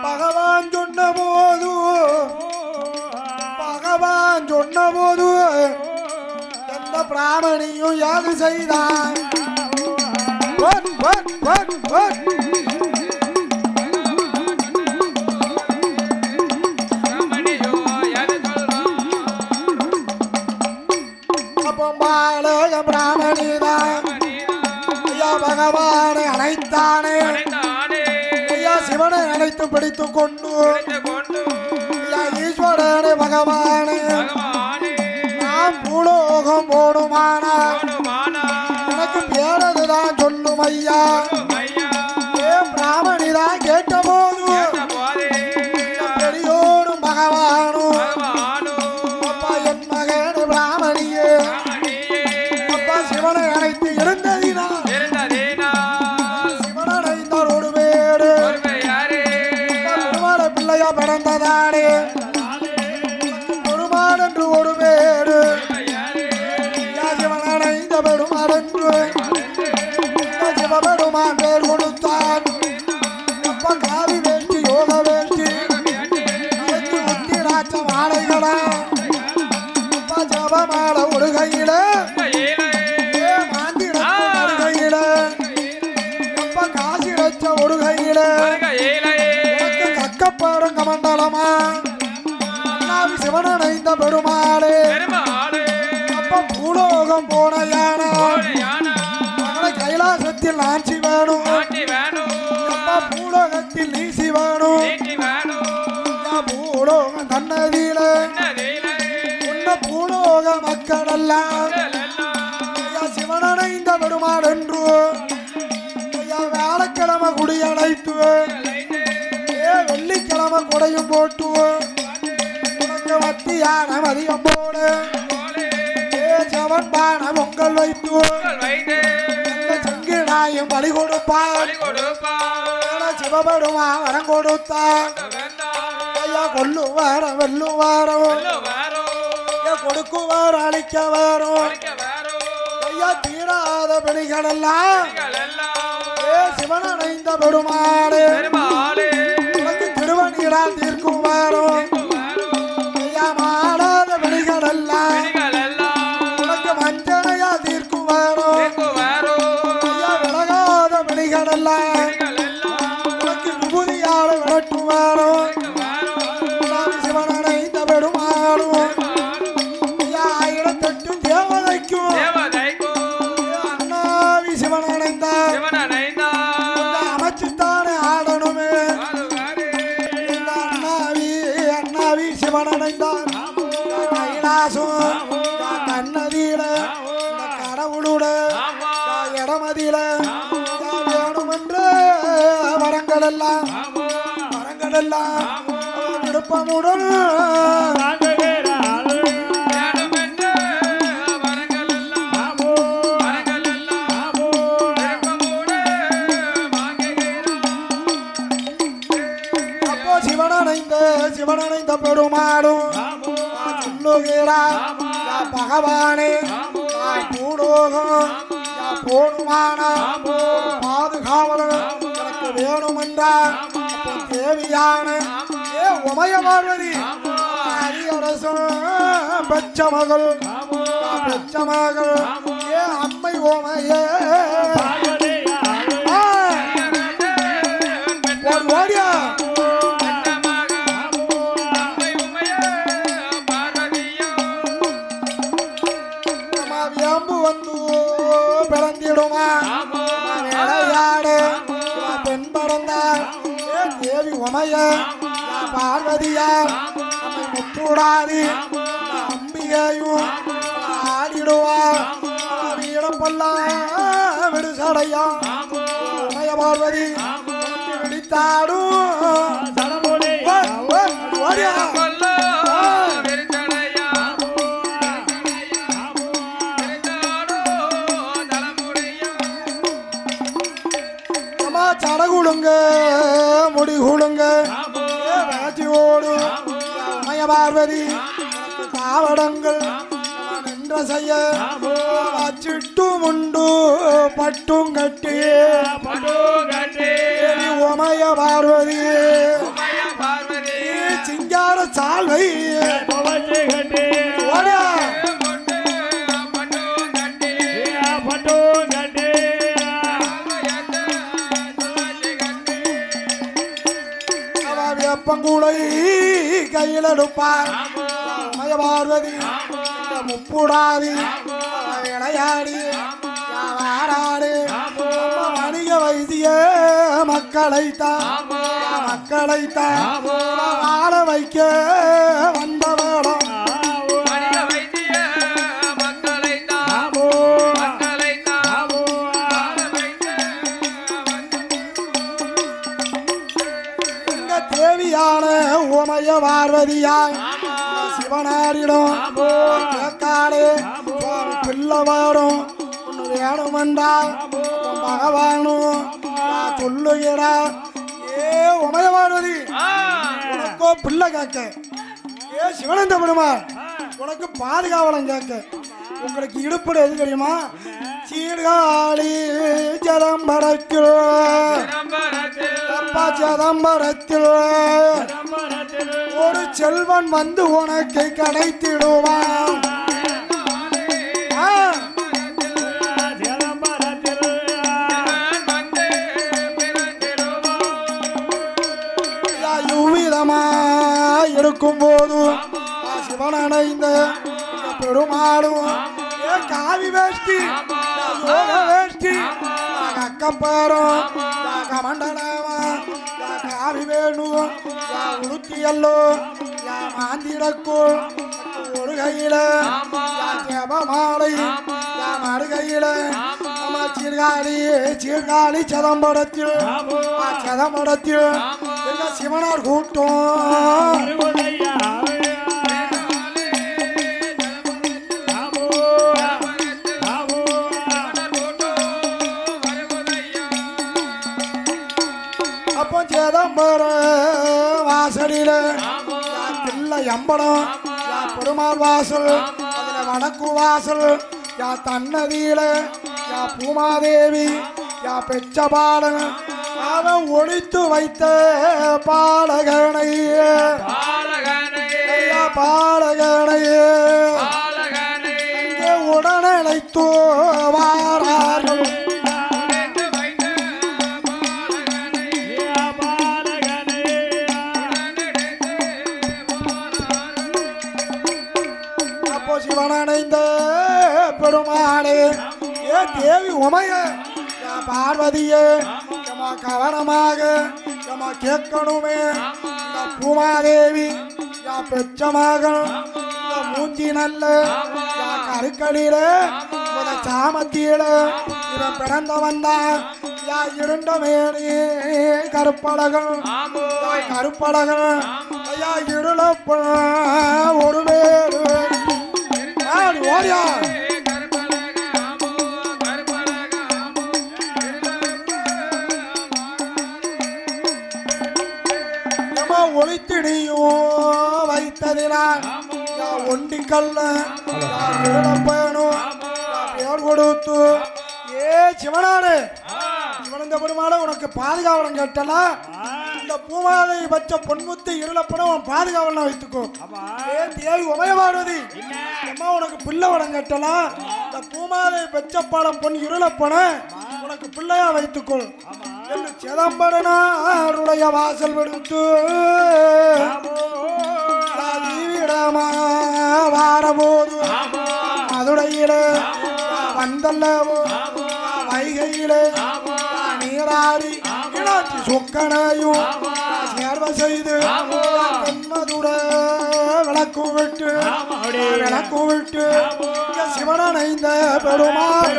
பகவான் சொன்ன போது எந்த பிராமணியும் யாது செய்தான் அப்போ பாலக பிராமணிதான் ஐயா பகவானை அழைத்தானே ஐயா சிவனை அழைத்து பிடித்து கொண்டு ஐயா ஈஸ்வரனே பகவானே நாம் பூலோகம் போடுமானா எனக்கு பேரதுதான் சொல்லும் ஐயா ஏ பிராமணிதான் கேட்ட போது பெரியோடும் பகவானும் அப்பா என் மகன் பிராமணியே அப்பா சிவனை அழைத்து இருந்ததினா சிவனை அழைத்தார் ஒரு பேரு பெருமாள பிள்ளையா பிறந்ததானே பெருமாள் என்று ஒரு பேரு சிவன் அடைந்த பெருமாள் என்று சிவபெருமான் பேர் கொடுத்தான் அப்ப காவி வேட்டி யோக வேட்டி உத்திராட்ச மாலைகளா அப்ப ஜபமால ஒரு கையில மாந்திரத்தையில அப்ப காசி வச்ச ஒரு கையில கக்கப்பாருங்க மண்டலமா சிவனைந்த பெருமாளே அப்ப பூலோகம் போன யானை கைலாசத்தில் ஆட்சி வேணும் அப்ப பூலோகத்தில் நீசி வேணும் பூலோகம் தன்னதியில உன்ன பூலோக மக்கள் எல்லாம் சிவனைந்த பெருமாள் என்று வியாழக்கிழமை குடியடைத்து வெள்ளிக்கிழமை குடையும் போட்டு மத்தியானம் அதிகம் போடு ஜவன் பானம் பொங்கல் வைத்து செங்கிடாயும் பலி கொடுப்பார் சிவபெருமா வரம் கொடுத்தார் ஐயா கொல்லுவார வெல்லுவாரோ கொடுக்குவார் அழிக்க வாரோ ஐயா தீராத பிணிகள் எல்லாம் சிவனடைந்த பெருமாளே உனக்கு திருவண்ணீரால் தீர்க்கும் வாரோ ஐயா மாறாத பிணிகள் எல்லாம் உனக்கு மஞ்சளையா தீர்க்கும் வாரோ ஐயா விலகாத பிணிகள் எல்லாம் உனக்கு விபூதியால விளட்டுவாரோ சிவனடைந்த பெருமாளும் ஐயா ஆயிரத்தெட்டு தேவதைக்கும் அண்ணாவி சிவனடைந்தார் அமைச்சுத்தானே ஆடணுமே இந்த அண்ணாவி சிவனடைந்தார் கைலாசம் தன்னதியில கடவுளோட இடமதியில வேணுமென்று வரங்கள் எல்லாம் விருப்பமுடன் அப்போ சிவனடைந்த பெருமாடும் சொல்லுகிறார் பகவானே பூலோகம் போடுமானா பாதுகாவலன் எனக்கு வேணுமென்றார் தேவியான உமய பார்வதி ஹரியரசன் பெற்ற மகள் ஏ அம்மை ஓமையே ஓடியா வியம்பு வந்து பிறந்திடுமா விளையாடு பெண் பிறந்தார் தேவி உமைய பார்வதியா நம்மை முக்கூடாது அம்பிகையும் ஆடிடுவார் வீடப்பெல்லாம் விடுசடையா உமைய பார்வதி விடித்தாடும் சடகுடுங்க முடிகுடுங்க வாச்சி ஓடும் மய பார்வதி காவடங்கள் நின்ற செய்ய சிட்டும் உண்டு பட்டும் கட்டி உமைய பார்வதி சிங்கார சால்வை வேப்பங்குளை கையில் எடுப்பார் உமைய பார்வதி முப்புடாதி விளையாடி வாராடு வணிக வைத்திய மக்களைத்தான் வாழ வைக்க வந்தவடம் தேவியான உமைய பார்வதியாய் சிவனாரிடம் கேட்காடு பிள்ளவரும் ஒன்று வேணுமென்றால் பகவானும் சொல்லுகிறார். ஏ உமைய பார்வதி உனக்கோ பிள்ளை கேட்க, ஏ சிவனந்த பெருமாள் உனக்கு பாதுகாவலம் கேட்க. உங்களுக்கு இடுப்பட எது தெரியுமா? சீர்காழி சிதம்பரத்தில் ஒரு செல்வன் வந்து உனக்கு கிடைத்திடுவான். இவ்விதமா இருக்கும் போது சிவன் அடைந்த பெருமாளும் காவி வேஷ்டி வேஷ்டி அக்கப்பேரும் கமண்டலமா காவி வேணும் உடுத்தியல்லோ மாந்திடக்கும் ஒரு கையில ஜபமாலை மறுகையில சீர்காழி சிதம்பரத்தில் எங்க சிவனார் கூட்டம் சிதம்பர வாசலில பிள்ளை அம்பலம் பெருமாள் வாசல் அதுல வடக்கு வாசல் தன்னதியில பூமாதேவி பெச்சபாலன் அவன் ஒழித்து வைத்த பாலகனையே உடனழைத்து வாரார்கள். சிவனடைந்த பெருமாளே ஏ தேவி உமைய பார்வதியே கவனமாக கேட்கணுமே. பூமாதேவி பெற்ற மகன் மூஞ்சி நல்ல கருக்கடியில சாமத்தியில இவன் பிறந்தவன் தான் இருண்ட மேனி கருப்பழகன் ஐயா இருளப்ப ஒரு பேரு ஓடியா ஒளித்திடியும் வைத்ததினால் ஒண்டிக்கல்ல பேர் கொடுத்து ஏ சிவனாடு சிவனந்த பெருமாளை உனக்கு பாதுகாவலம் கேட்டல. இந்த பூமாலை வச்ச பொன்முத்து இருளப்பன உன் பாதுகாவலம் வைத்துக்கோ. ஏ தேவி உமைய பார்வதி அம்மா உனக்கு பிள்ளை வடம் கேட்டல. இந்த பூமாலை வச்ச பாடம் பொன் இருளப்பன உனக்கு பிள்ளையா வைத்துக்கொள் என்று சிதம்பரனாருடைய வாசல் விடுத்து வாரபோது மதுரையில வந்தல்லவோ வைகையில நீராடி சொக்கனையும் சேர்வ செய்து தென்மதுர விளக்கு விட்டு சிவனடைந்த பெருமாள்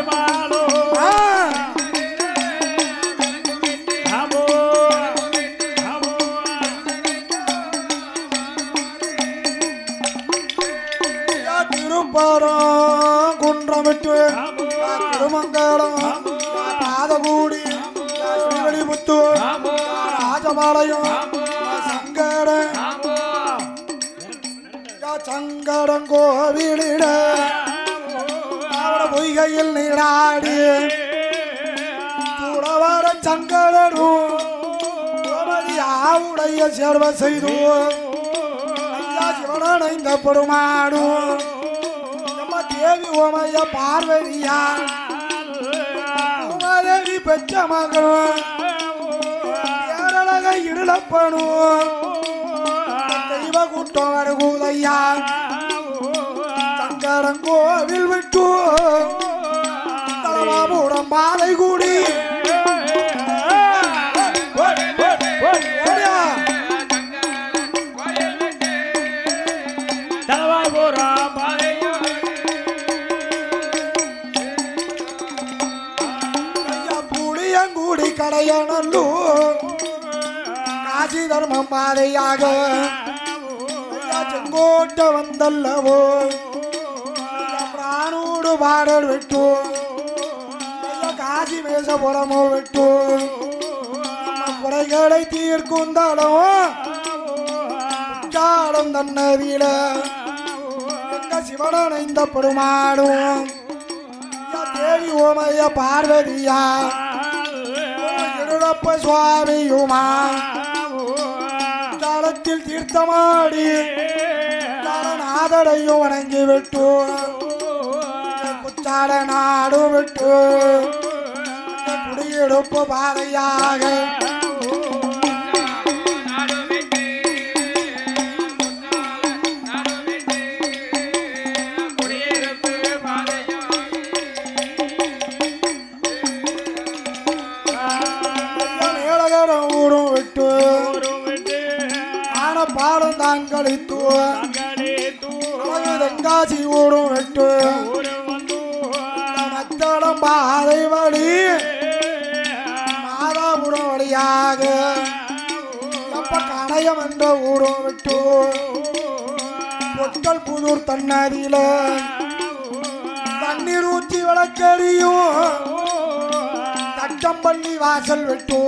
திருப்பரம் குன்றமிட்டு திருமங்கலம் பாதகூடி ஸ்ரீவெளிமுத்து ராஜபாளையம் சங்கடம் கோவிலிட பொய்கையில் நீராடி துறவர சங்கரனும் ஆவுடைய சேர்வ செய்து ஐயா சிவனைந்த பெருமாடும் நம்ம தேவி ஓமைய பார்வதியா உமாதேவி பெற்ற மகனும் ஏரழக இருளப்பனும் தெய்வ கூட்டம் வருகுதையா சங்கரங்கோவில் விட்டு தலவாபுரம் பாதை கூடி புளியங்கூடி கடையனல்லூர் காசி தர்மம் பாதையாக செங்கோட்ட வந்தல்லவோ பிரானோடு பாடல் விட்டு காசி மேசபுரமோ விட்டு குறைகளை தீர்க்குந்தாலும் காலம் தன்னதியில எங்க சிவனைந்த பெருமாடும் தேவி ஓமைய பார்வதியா இருளப்ப சுவாமியுமா காலத்தில் தீர்த்தமாடி நாதரையும் வணங்கி விட்டு குச்சால நாடு விட்டு குடியிருப்பு பாதையாக ஊரும் விட்டு ஆன பாடம் தான் கழித்து தென்காசி ஊரும் விட்டு மத்தளம் பாதை வழி மாதாபுரம் வழியாக எப்ப கணையம் என்ற ஊரும் விட்டு பொட்டல் புதூர் தன்னதியில தண்ணீர் ஊற்றி விளக்கறியும் தட்டம்பள்ளி வாசல் விட்டு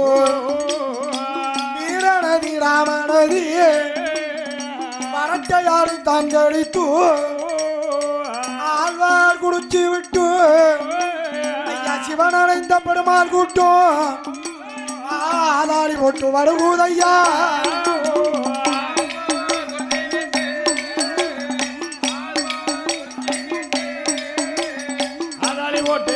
வீரநதி ராமநதி வரட்டையாறு தாங்கடித்து ஆழ்வார் குடிச்சு விட்டு ஐயா சிவனடைந்த பெருமாள் கூட்டம் ஆதாரி போட்டு வருகுதையா ஆதாரி போட்டு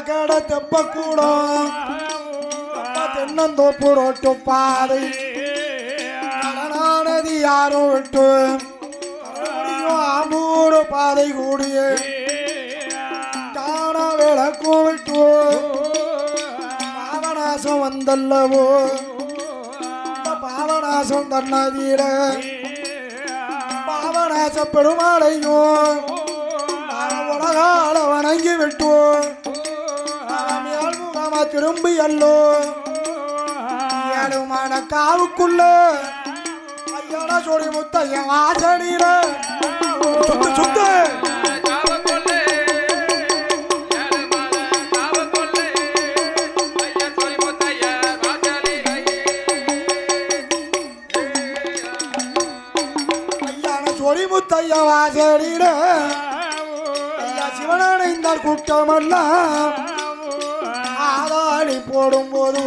கடை தெப்ப கூடம் தென்னந்தோப்பு ரோட்டு பாதை கடனானதி யாரும் விட்டு ஆம்பூடு பாதை கூடிய தான விளக்கும் விட்டு பாவநாசம் வந்தல்லவோ பாவநாசம் தன்னதியில பாவநாச பெருமாளையும் உலகால வணங்கி விட்டு திரும்பி அல்லோ ஏழுமான காவுக்குள்ள ஐயோட சோடி முத்தைய வாசடியில சுத்து சுத்து ஐயான சோடி முத்தைய வாசடியில சிவனைந்தார் கூட்டமெல்லாம் ஆதாடி போடும் போது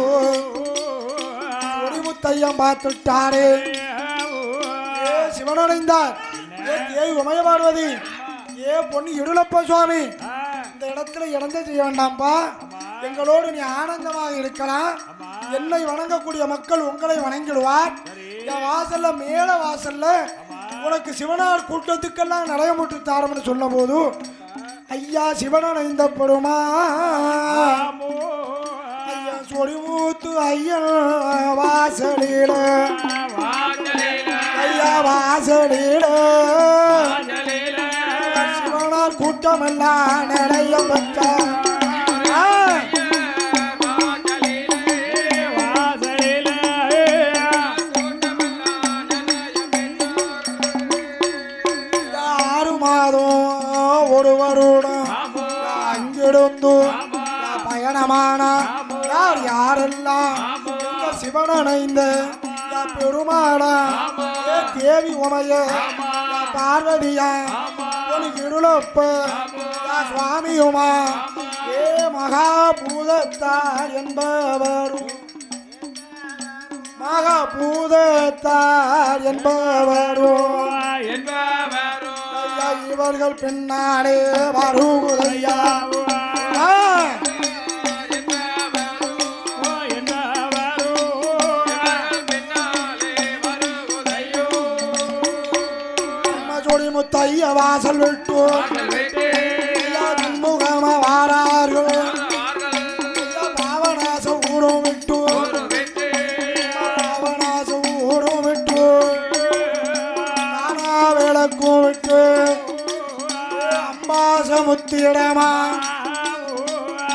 முத்தையம் பார்த்துட்டாரு சிவனடைந்தார் ஏய் உமைய பார்வதி ஏ பொண்ணு இருளப்ப சுவாமி இந்த இடத்துல இறந்த செய்ய வேண்டாம்ப்பா எங்களோடு நீ ஆனந்தமாக இருக்கலாம் என்னை வணங்கக்கூடிய மக்கள் உங்களை வணங்கிடுவார் என் வாசல்ல மேல வாசல்ல உனக்கு சிவனார் கூட்டத்துக்கெல்லாம் நடைமுட்டு தாரம்னு சொன்ன போது ஐயா சிவனடைந்த பெருமா ஐயா சொடிமூத்து ஐயா வாசலில ஐயா வாசலில சிவனார் கூட்டமெல்லாம் நிறைய பெற்றார் ஒருவருடன் அங்கிருந்து பயணமான யார் யாரெல்லாம் சிவனடைந்த பெருமாளா தேவி உமைய பார்வதியா இருளப்ப சுவாமியுமா ஏ மகாபூதத்தார் என்பவரும் மகாபூதத்தார் என்பவரும் இவர்கள் பின்னாலே வருகுதையா முத்தைய வாசல் விட்டு முகம வாரார்கள் பாவநாச ஊரும் விட்டு பாவநாச ஊரும் விட்டு நானா விளக்கும் விட்டு அம்பாசமுத்திடமா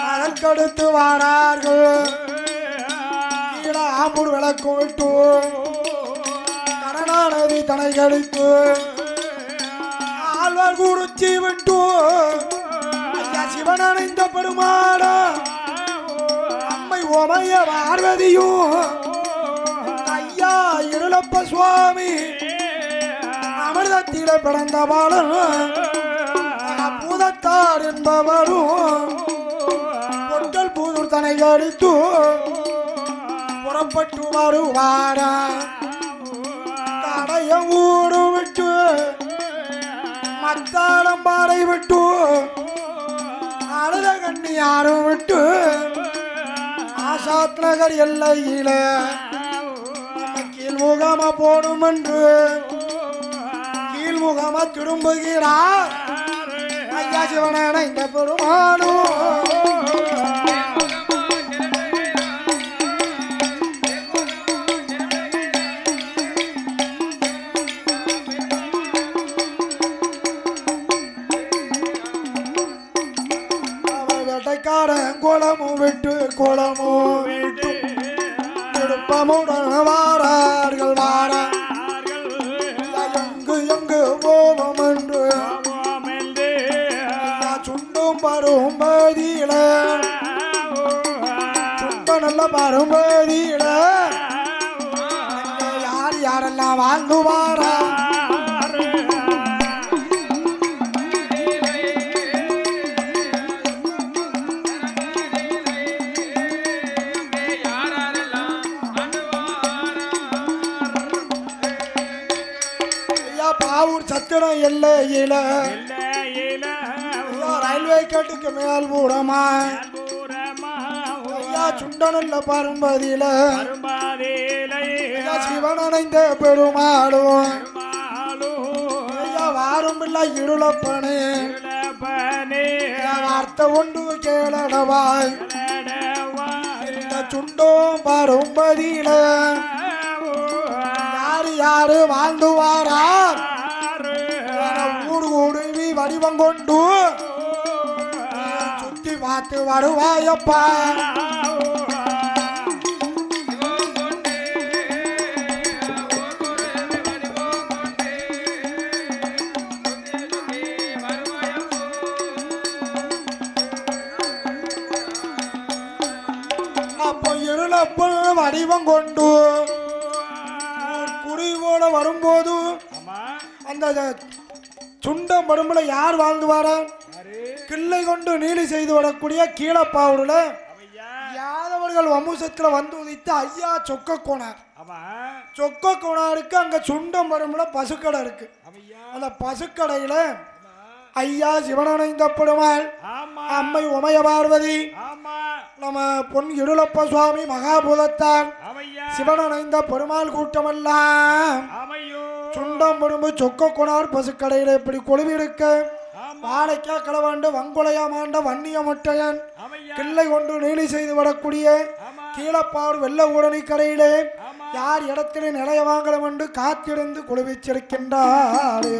அதற்கடுத்து வாரார்கள் கீழே ஆம்பூர் விளக்கும் விட்டு கருணாநதி தனை கழித்து குறிச்சி விட்டு சிவன் அணைந்த பெருமாட அம்மை உமைய பார்வதியும் ஐயா இருளப்ப சுவாமி அமிர்தத்தில பிறந்த பாலன் பூதத்தார் என்பவரும் பொட்டல் பூதூர் தனை அடித்து புறப்பட்டு வருவார கடைய ஊடு விட்டு மத்தாளம் பாறை விட்டு அழுத கண்ணி யாரும் விட்டு ஆசாத் நகர் எல்லையில கீழ்முகமா போடும் என்று கீழ்முகமா திரும்புகிறார் ஐயா சிவன இந்த பெருமானும் குளமும் விட்டு குளமும் விட்டு திருப்பமுடன் வாரார்கள் வார எங்கு எங்கு போவோம் என்று சுண்டும் பரும்பதியில சுண்ட நல்ல பரும்பதியில யார் யாரெல்லாம் வாழ்ந்துவாரா சத்திரம் எல்லையில ரயில்வே கேட்டுக்கு மேல் பூரமா சுண்டனல்ல பரும்பதியில சிவன் அணைந்த பெருமாளும் வாரும் இல்ல இருளப்பனே வார்த்தை ஒன்று கேளடவாய் இந்த சுண்டோம் பரும்பதியில யாரு யாரு வாழ்ந்து வாரார் வடிவம் கொண்டு சுத்தி பார்த்து வருவாயப்பா அப்போ இருளப்ப வடிவம் கொண்டு குறிவோட வரும்போது அந்த சுண்டம் படும்புல யார் வாழ்ந்து வார கிள்ளை கொண்டு நீலி செய்து வரக்கூடிய கீழப்பாவூர்ல யாதவர்கள் வம்சத்துல வந்து உதித்த ஐயா சொக்க கோணார் சொக்க கோணாருக்கு அங்க சுண்டம் படும்புல பசுக்கடை இருக்கு அந்த பசுக்கடையில ஐயா சிவனணைந்த பெருமாள் அம்மை உமைய பார்வதி நம்ம பொன் இருளப்ப சுவாமி மகாபூதத்தார் சிவனணைந்த பெருமாள் கூட்டமெல்லாம் சுண்டம் படும்பு சொக்க கொணார் பசுக்கடையில இப்படி கொழுவி இருக்க வாழைக்கா களவாண்டு வங்குளையா மாண்ட வன்னிய மொட்டையன் கிள்ளை கொண்டு நீலி செய்து வரக்கூடிய கீழப்பாவூர் வெள்ள ஊரணி கரையிலே யார் இடத்திலே நிலைய வாங்கலாம் என்று காத்திருந்து குழுவிச்சிருக்கின்றாரே